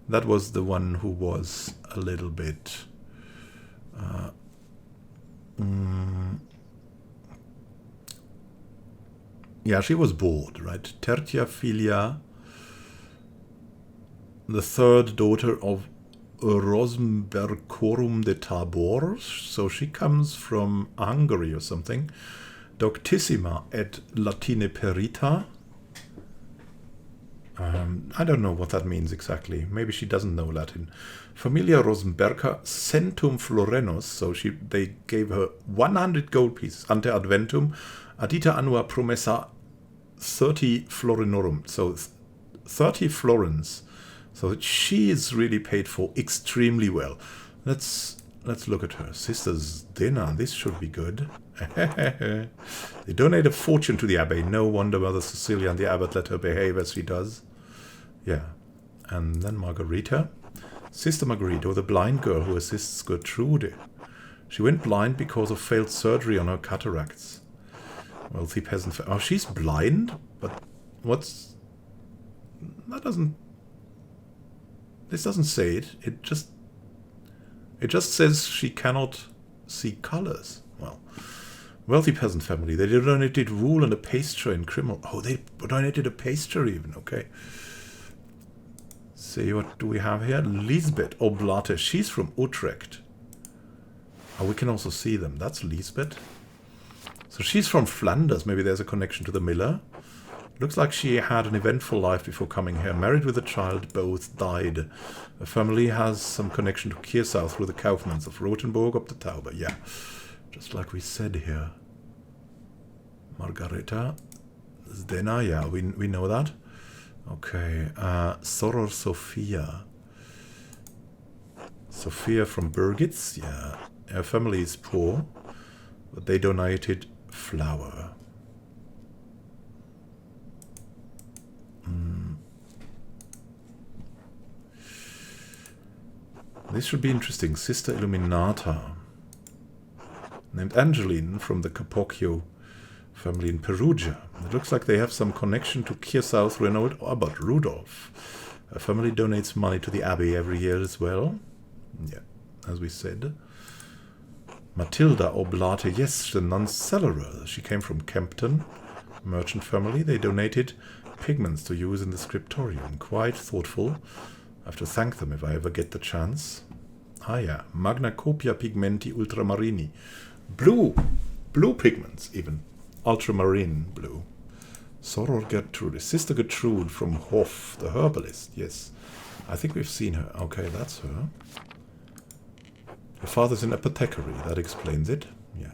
That was the one who was a little bit... yeah, she was bored, right? Tertia Filia, the third daughter of Rosenbergorum de Tabor, so she comes from Hungary or something. Doctissima et Latine perita. I don't know what that means exactly. Maybe she doesn't know Latin. Familia Rosenberger centum florenos, so they gave her 100 gold pieces ante adventum, adita annua promessa 30 florinorum, so 30 florins. So she is really paid for extremely well. Let's look at her. Sisters dinner. This should be good. They donate a fortune to the abbey. No wonder Mother Cecilia and the abbot let her behave as she does. Yeah. And then Margarita. Sister Margarita, the blind girl who assists Gertrude. She went blind because of failed surgery on her cataracts. Wealthy peasant. Oh, she's blind? But what's... That doesn't... This doesn't say it. It just says she cannot see colors. Well, wealthy peasant family. They donated wool and a pasture in Krimmel. Oh, they donated a pasture even. Okay. See, what do we have here? Lisbeth Oblate. She's from Utrecht. Oh, we can also see them. That's Lisbeth. So she's from Flanders. Maybe there's a connection to the miller. Looks like she had an eventful life before coming here. Married with a child, both died. Her family has some connection to Kirsau through the Kaufmanns of Rothenburg up the Tauber. Yeah, just like we said here. Margareta Zdena, yeah, we know that. Okay, Soror Sophia. Sophia from Birgitz, yeah. Her family is poor, but they donated flour. This should be interesting. Sister Illuminata, named Angeline from the Capocchio Family in Perugia. It looks like they have some connection to Kirsouth Renault Abbot Rudolph. A family donates money to the abbey every year as well. Yeah, as we said. Matilda Oblate, yes, the nun's cellarer. She came from Kempton. Merchant family. They donated pigments to use in the scriptorium. Quite thoughtful. I have to thank them if I ever get the chance. Ah yeah, Magna Copia Pigmenti Ultramarini. Blue pigments even. Ultramarine blue. Soror Gertrude. Sister Gertrude from Hof, the herbalist. Yes, I think we've seen her. Okay, that's her. Her father's an apothecary. That explains it. Yeah.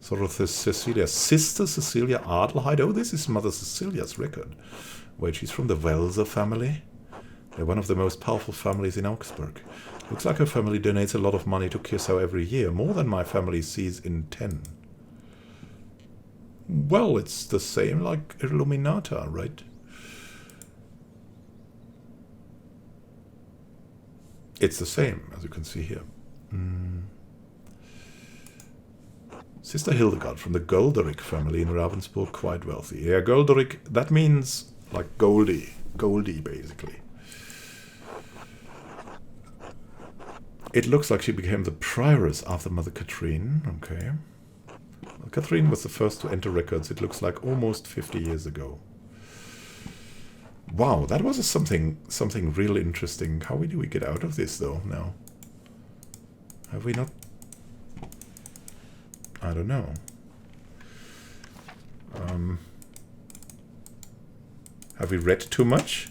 Soror Cecilia. Sister Cecilia Adelheid. Oh, this is Mother Cecilia's record. Wait, she's from the Welser family. They're one of the most powerful families in Augsburg. Looks like her family donates a lot of money to Kirsau every year. More than my family sees in 10. Well, it's the same like Illuminata, right? It's the same, as you can see here. Sister Hildegard from the Golderick family in Ravensburg, quite wealthy. Yeah, Golderick, that means like Goldie. Goldie, basically. It looks like she became the prioress after Mother Catherine. Okay. Well, Catherine was the first to enter records, it looks like almost 50 years ago. Wow, that was something really interesting. How do we get out of this, though, now? Have we not... I don't know. Have we read too much?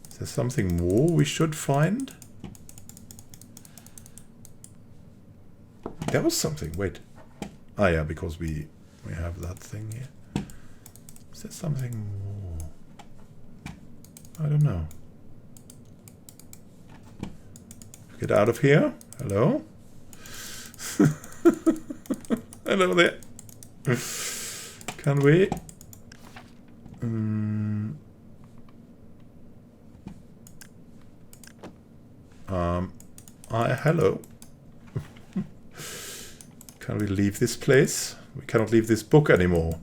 Is there something more we should find? There was something. Wait. Ah, yeah, because we have that thing here. Is there something more? I don't know. Get out of here. Hello? Hello there. Can we? Hello. Can we leave this place? We cannot leave this book anymore.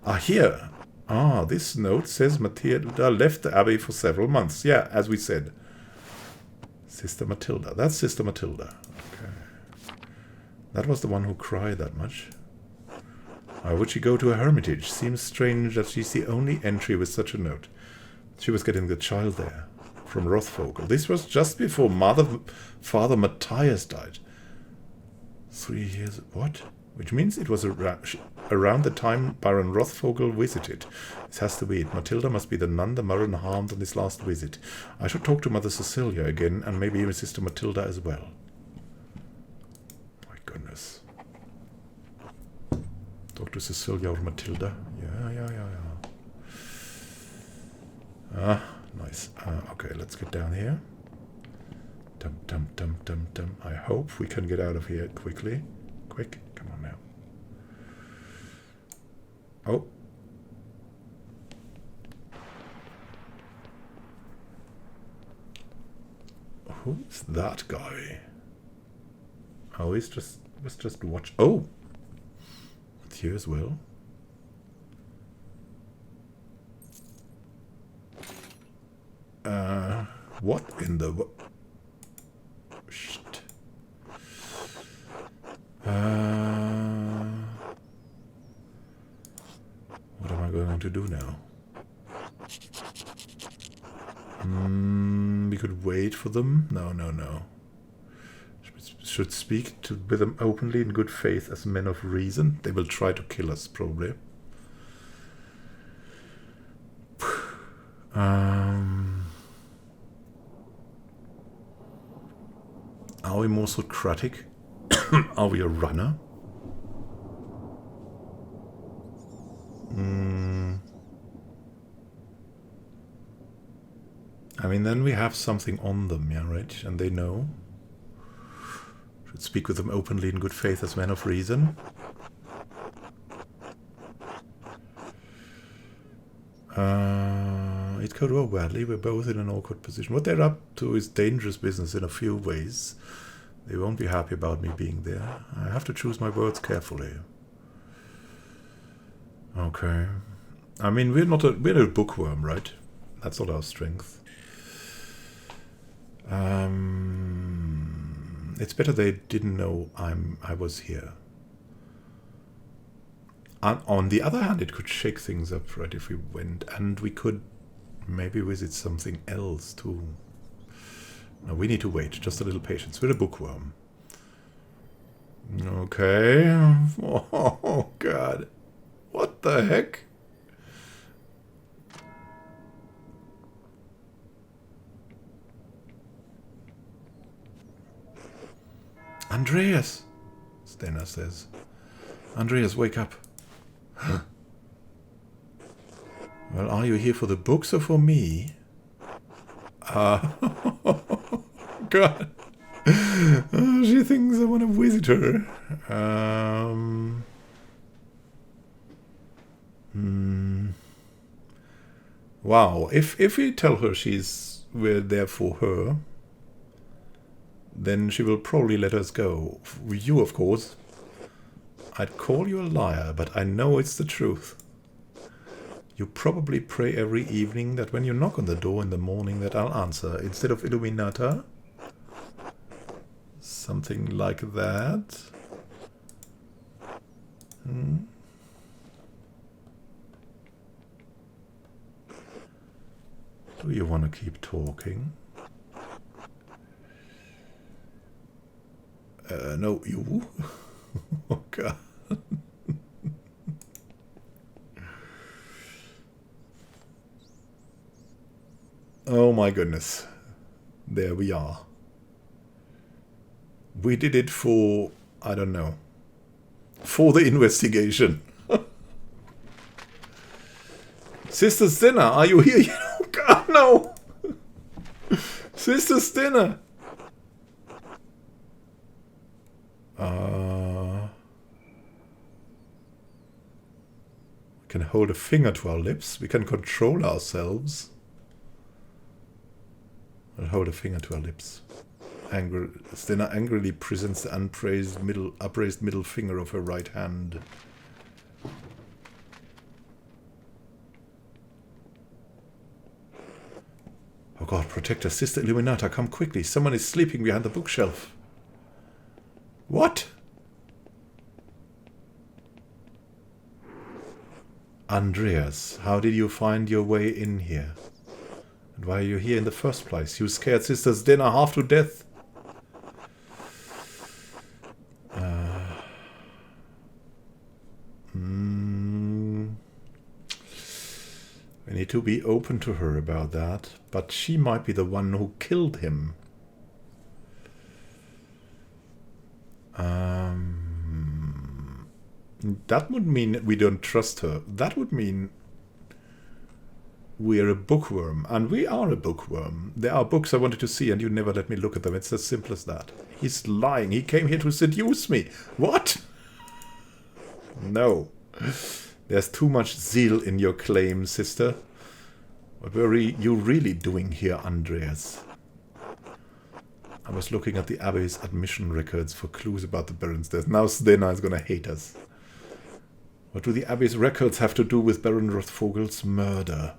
Ah, here. Ah, this note says Matilda left the abbey for several months. Yeah, as we said. Sister Matilda. That's Sister Matilda. Okay. That was the one who cried that much. Why would she go to a hermitage? Seems strange that she's the only entry with such a note. She was getting the child there. From Rothvogel. This was just before Father Matthias died. 3 years... What? Which means it was around the time Baron Rothvogel visited. This has to be it. Matilda must be the nun the Murren harmed on his last visit. I should talk to Mother Cecilia again, and maybe even Sister Matilda as well. My goodness. Talk to Cecilia or Matilda? Yeah. Ah, nice. Okay, let's get down here. Dum. I hope we can get out of here quickly. Quick, come on now. Oh. Who's that guy? Oh, was just watch. Oh, it's here as well. What in the... Shit. What am I going to do now? We could wait for them. No. Should speak with them openly in good faith as men of reason. They will try to kill us, probably. Are we more Socratic? Are we a runner? I mean, then we have something on them, yeah, right? And they know. Should speak with them openly in good faith as men of reason. It could go badly. We're both in an awkward position. What they're up to is dangerous business in a few ways. They won't be happy about me being there. I have to choose my words carefully. Okay. I mean, we're a bookworm, right? That's not our strength. It's better they didn't know I was here. On the other hand, it could shake things up, right, if we went, and we could maybe visit something else too. No, we need to wait. Just a little patience. We're a bookworm. Okay. Oh, God. What the heck? Andreas, Stena says. Andreas, wake up. Well, are you here for the books or for me? God. She thinks I want to visit her. Wow. If we tell her we're there for her, then she will probably let us go. You, of course. I'd call you a liar, but I know it's the truth. You probably pray every evening that when you knock on the door in the morning that I'll answer, instead of Illuminata. Something like that. Do you want to keep talking? No, you. Oh, God. Oh, my goodness. There we are. We did it for, I don't know, for the investigation. Sister Stinner, are you here? Oh, God, no. Sister Stinner. We can hold a finger to our lips. We can control ourselves. We'll hold a finger to our lips. Stinner angrily presents the upraised middle finger of her right hand. Oh God, protect us, Sister Illuminata, come quickly. Someone is sleeping behind the bookshelf. What? Andreas, how did you find your way in here? And why are you here in the first place? You scared Sister Stinner half to death. We need to be open to her about that. But she might be the one who killed him. That would mean we don't trust her. That would mean we're a bookworm. And we are a bookworm. There are books I wanted to see and you never let me look at them. It's as simple as that. He's lying. He came here to seduce me. What? No. There's too much zeal in your claim, sister. What were you really doing here, Andreas? I was looking at the Abbey's admission records for clues about the Baron's death. Now Stena is going to hate us. What do the Abbey's records have to do with Baron Rothvogel's murder?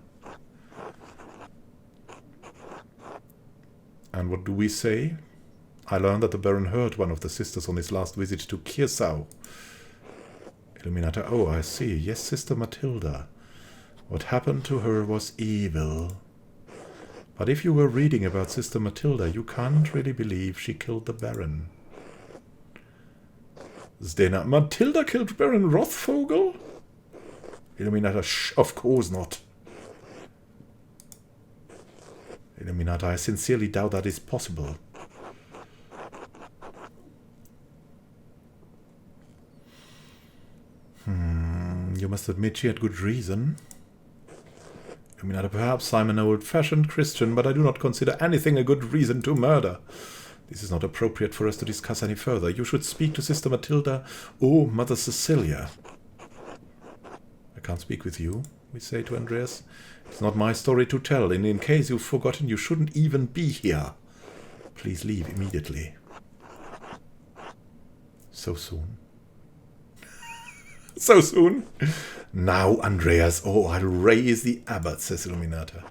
And what do we say? I learned that the Baron heard one of the sisters on his last visit to Kirsau. Illuminata, oh, I see. Yes, Sister Matilda. What happened to her was evil. But if you were reading about Sister Matilda, you can't really believe she killed the Baron. Stena, Matilda killed Baron Rothvogel? Illuminata, shh, of course not. Illuminata, I sincerely doubt that is possible. You must admit she had good reason. Illuminata, perhaps I'm an old-fashioned Christian, but I do not consider anything a good reason to murder. This is not appropriate for us to discuss any further. You should speak to Sister Matilda or Mother Cecilia. I can't speak with you, we say to Andreas. It's not my story to tell, and in case you've forgotten, you shouldn't even be here. Please leave immediately. So soon. So soon? Now, Andreas. Oh, I'll raise the abbot, says Illuminata.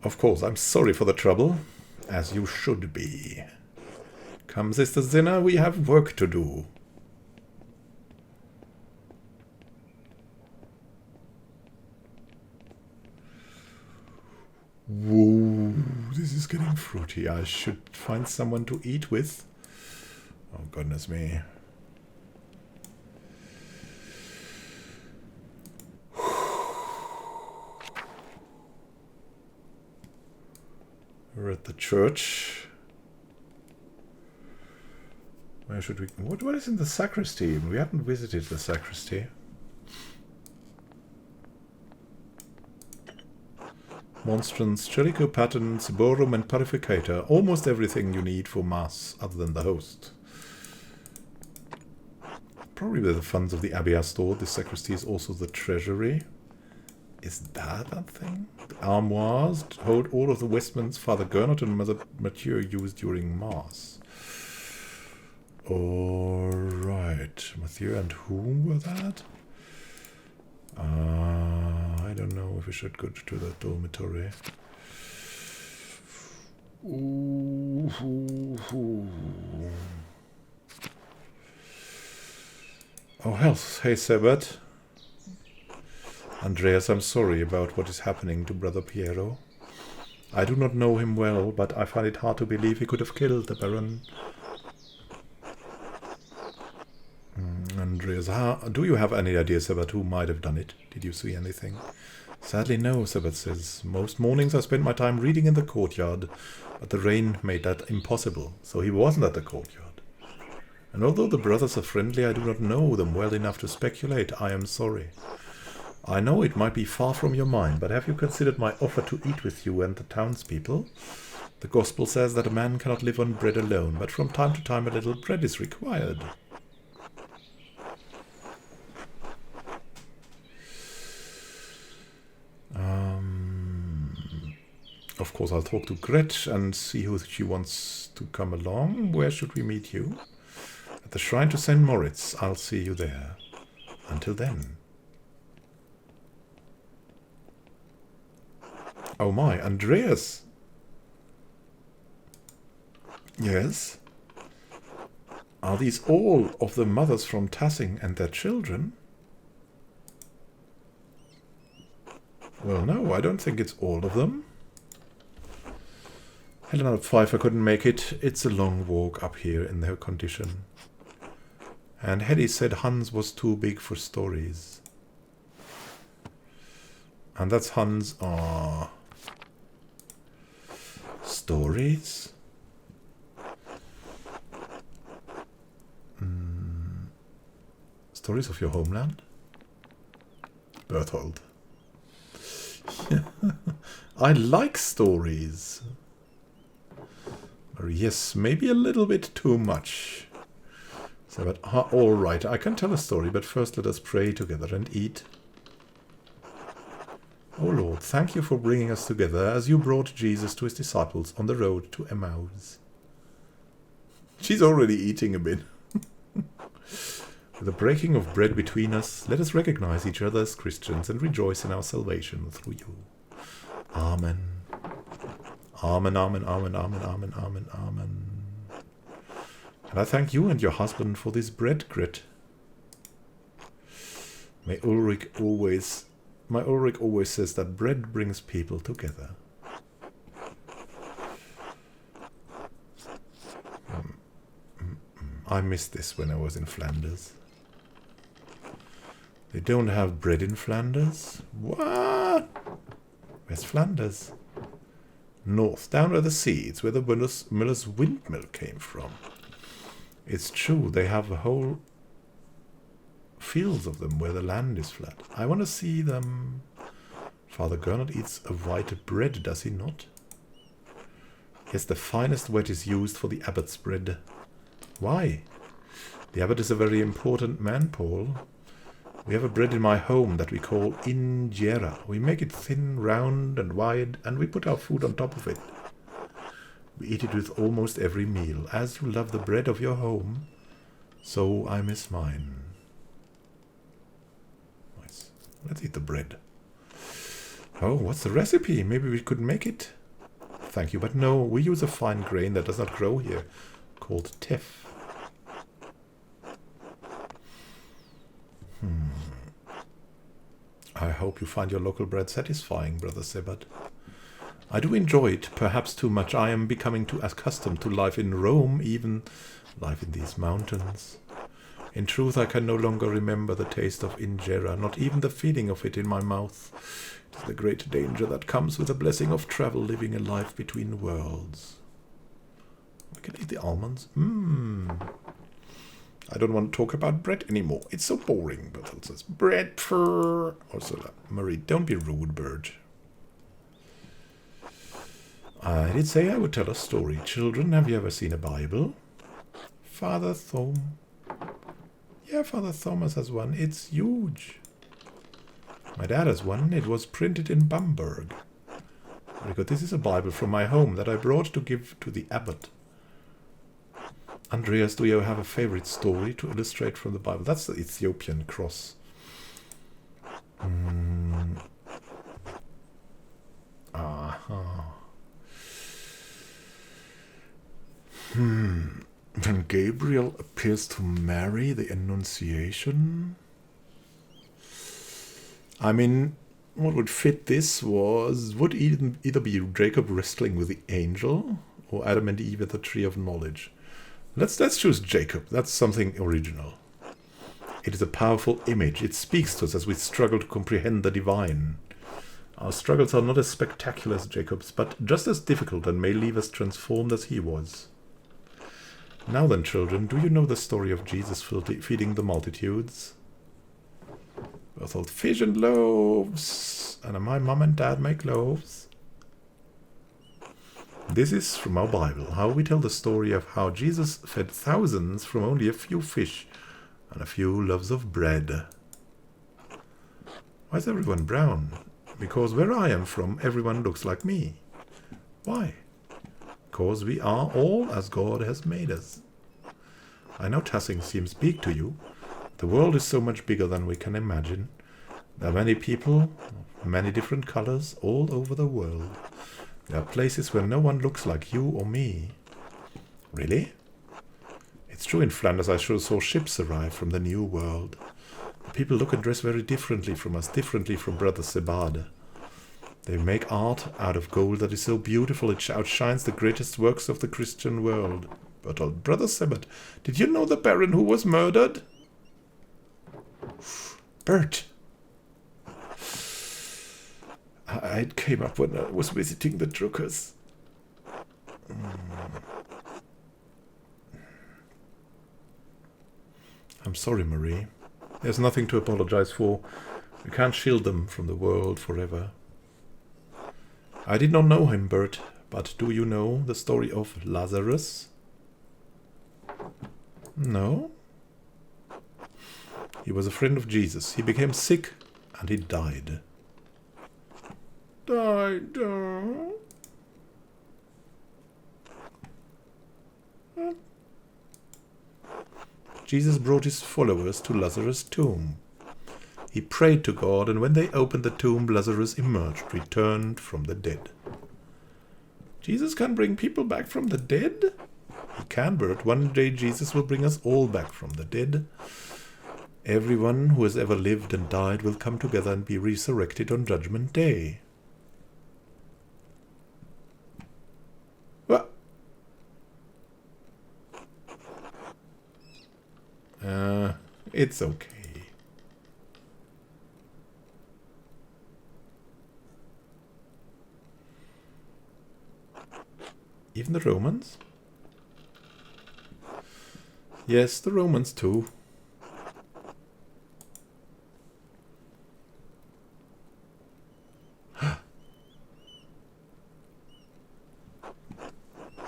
Of course, I'm sorry for the trouble, as you should be. Come, Sister Zinna, we have work to do. Whoa, this is getting fruity. I should find someone to eat with. Oh, goodness me. We're at the church. Where should we... What is in the sacristy? We haven't visited the sacristy. Monstrance, Jericho patterns, ballroom and purificator. Almost everything you need for mass, other than the host. Probably where the funds of the abbey are stored. The sacristy is also the treasury. Is that thing? The armoires hold all of the vestments Father Gernot and Mother Mathieu used during mass. Alright. Mathieu and whom were that? I don't know if we should go to the dormitory. Ooh. Oh, health. Hey, Sebat. Andreas, I'm sorry about what is happening to Brother Piero. I do not know him well, but I find it hard to believe he could have killed the Baron. Andreas, do you have any ideas about who might have done it? Did you see anything? Sadly, no, Sebat says. Most mornings I spent my time reading in the courtyard, but the rain made that impossible, so he wasn't at the courtyard. And although the brothers are friendly, I do not know them well enough to speculate. I am sorry. I know it might be far from your mind, but have you considered my offer to eat with you and the townspeople? The gospel says that a man cannot live on bread alone, but from time to time a little bread is required. Of course, I'll talk to Gretsch and see who she wants to come along. Where should we meet you? At the shrine to St. Moritz. I'll see you there. Until then. Oh my, Andreas! Yes? Are these all of the mothers from Tassing and their children? Well, no, I don't think it's all of them. Helena Pfeiffer couldn't make it. It's a long walk up here in their condition. And Hedy said Hans was too big for stories. And that's Hans. Aww. Stories? Stories of your homeland? Berthold. I like stories. Or yes, maybe a little bit too much. So, but all right, I can tell a story, but first let us pray together and eat. O Lord, thank you for bringing us together as you brought Jesus to his disciples on the road to Emmaus. She's already eating a bit. With the breaking of bread between us, let us recognize each other as Christians and rejoice in our salvation through you. Amen. Amen, amen, amen, amen, amen, amen, amen. And I thank you and your husband for this bread, Grit. My Ulrich always says that bread brings people together. I missed this when I was in Flanders. They don't have bread in Flanders? What? Where's Flanders? North, down by the sea. It's where the Miller's windmill came from. It's true, they have whole fields of them where the land is flat. I want to see them. Father Gernot eats a white bread, does he not? Yes, the finest wheat is used for the abbot's bread. Why? The abbot is a very important man, Paul. We have a bread in my home that we call injera. We make it thin, round and wide, and we put our food on top of it. We eat it with almost every meal. As you love the bread of your home, So I miss mine. Nice. Let's eat the bread. Oh, what's the recipe? Maybe we could make it. Thank you, but no, we use a fine grain that does not grow here, called teff. I hope you find your local bread satisfying, Brother Sebad. I do enjoy it, perhaps too much. I am becoming too accustomed to life in Rome, even life in these mountains. In truth, I can no longer remember the taste of injera, not even the feeling of it in my mouth. It is the great danger that comes with the blessing of travel, living a life between worlds. We can eat the almonds. I don't want to talk about bread anymore. It's so boring. Bertel says, bread for... Also, Marie, don't be rude, bird. I did say I would tell a story. Children, have you ever seen a Bible? Father Thom. Yeah, Father Thomas has one. It's huge. My dad has one. It was printed in Bamberg. Very good. This is a Bible from my home that I brought to give to the abbot. Andreas, do you have a favorite story to illustrate from the Bible? That's the Ethiopian cross. When Gabriel appears to Mary, the Annunciation. I mean, what would fit this would either be Jacob wrestling with the angel or Adam and Eve at the tree of knowledge. Let's choose Jacob. That's something original. It is a powerful image. It speaks to us as we struggle to comprehend the divine. Our struggles are not as spectacular as Jacob's, but just as difficult and may leave us transformed as he was. Now then, children, do you know the story of Jesus feeding the multitudes? Berthold, fish and loaves. And my mom and dad make loaves. This is from our Bible, how we tell the story of how Jesus fed thousands from only a few fish and a few loaves of bread. Why is everyone brown? Because where I am from, everyone looks like me. Why? Because we are all as God has made us. I know Tassing seems big to you. The world is so much bigger than we can imagine. There are many people, many different colors all over the world. There are places where no one looks like you or me. Really? It's true in Flanders I saw ships arrive from the New World. The people look and dress very differently from us, differently from Brother Sebade. They make art out of gold that is so beautiful it outshines the greatest works of the Christian world. But Brother Sebade, did you know the Baron who was murdered? Bert! I came up when I was visiting the Druckers. I'm sorry, Marie. There's nothing to apologize for. We can't shield them from the world forever. I did not know him, Bert, but do you know the story of Lazarus? No? He was a friend of Jesus. He became sick and he died. Died? Jesus brought his followers to Lazarus' tomb. He prayed to God, and when they opened the tomb, Lazarus emerged, returned from the dead. Jesus can bring people back from the dead? He can, Bert. One day Jesus will bring us all back from the dead. Everyone who has ever lived and died will come together and be resurrected on Judgment Day. What? It's okay. Even the Romans? Yes, the Romans too.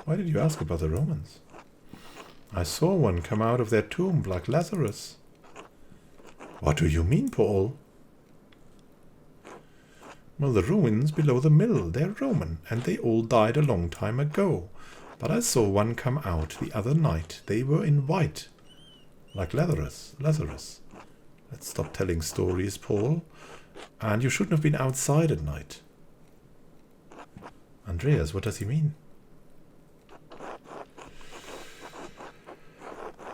Why did you ask about the Romans? I saw one come out of their tomb like Lazarus. What do you mean, Paul? Well, the ruins below the mill, they're Roman, and they all died a long time ago. But I saw one come out the other night. They were in white. like Lazarus. Let's stop telling stories, Paul. And you shouldn't have been outside at night. Andreas, what does he mean?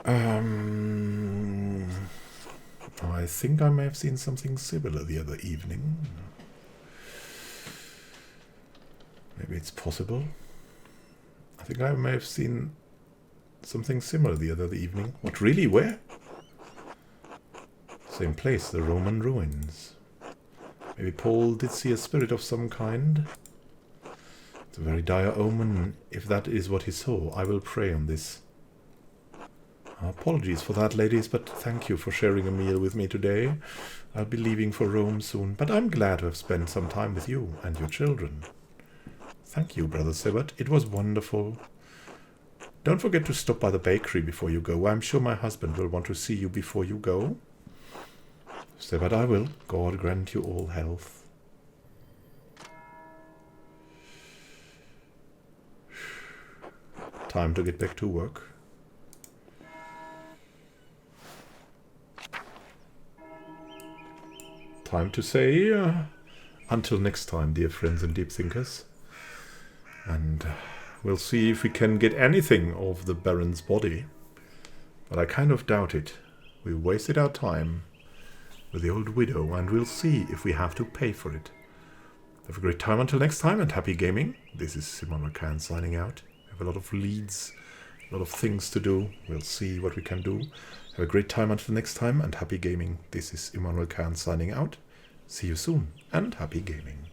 I think I may have seen something similar the other evening. Maybe it's possible. I think I may have seen something similar the other evening. What, really? Where? Same place, the Roman ruins. Maybe Paul did see a spirit of some kind. It's a very dire omen, if that is what he saw. I will pray on this. Apologies for that, ladies, but thank you for sharing a meal with me today. I'll be leaving for Rome soon, but I'm glad to have spent some time with you and your children. Thank you, Brother Sebert. It was wonderful. Don't forget to stop by the bakery before you go. I'm sure my husband will want to see you before you go. Sebert, I will. God grant you all health. Time to get back to work. Time to say until next time, dear friends and deep thinkers. And we'll see if we can get anything of the Baron's body. But I kind of doubt it. We wasted our time with the old widow, and we'll see if we have to pay for it. Have a great time until next time, and happy gaming. This is Immanuel Khan signing out. We have a lot of leads, a lot of things to do. We'll see what we can do. Have a great time until next time, and happy gaming. This is Immanuel Khan signing out. See you soon, and happy gaming.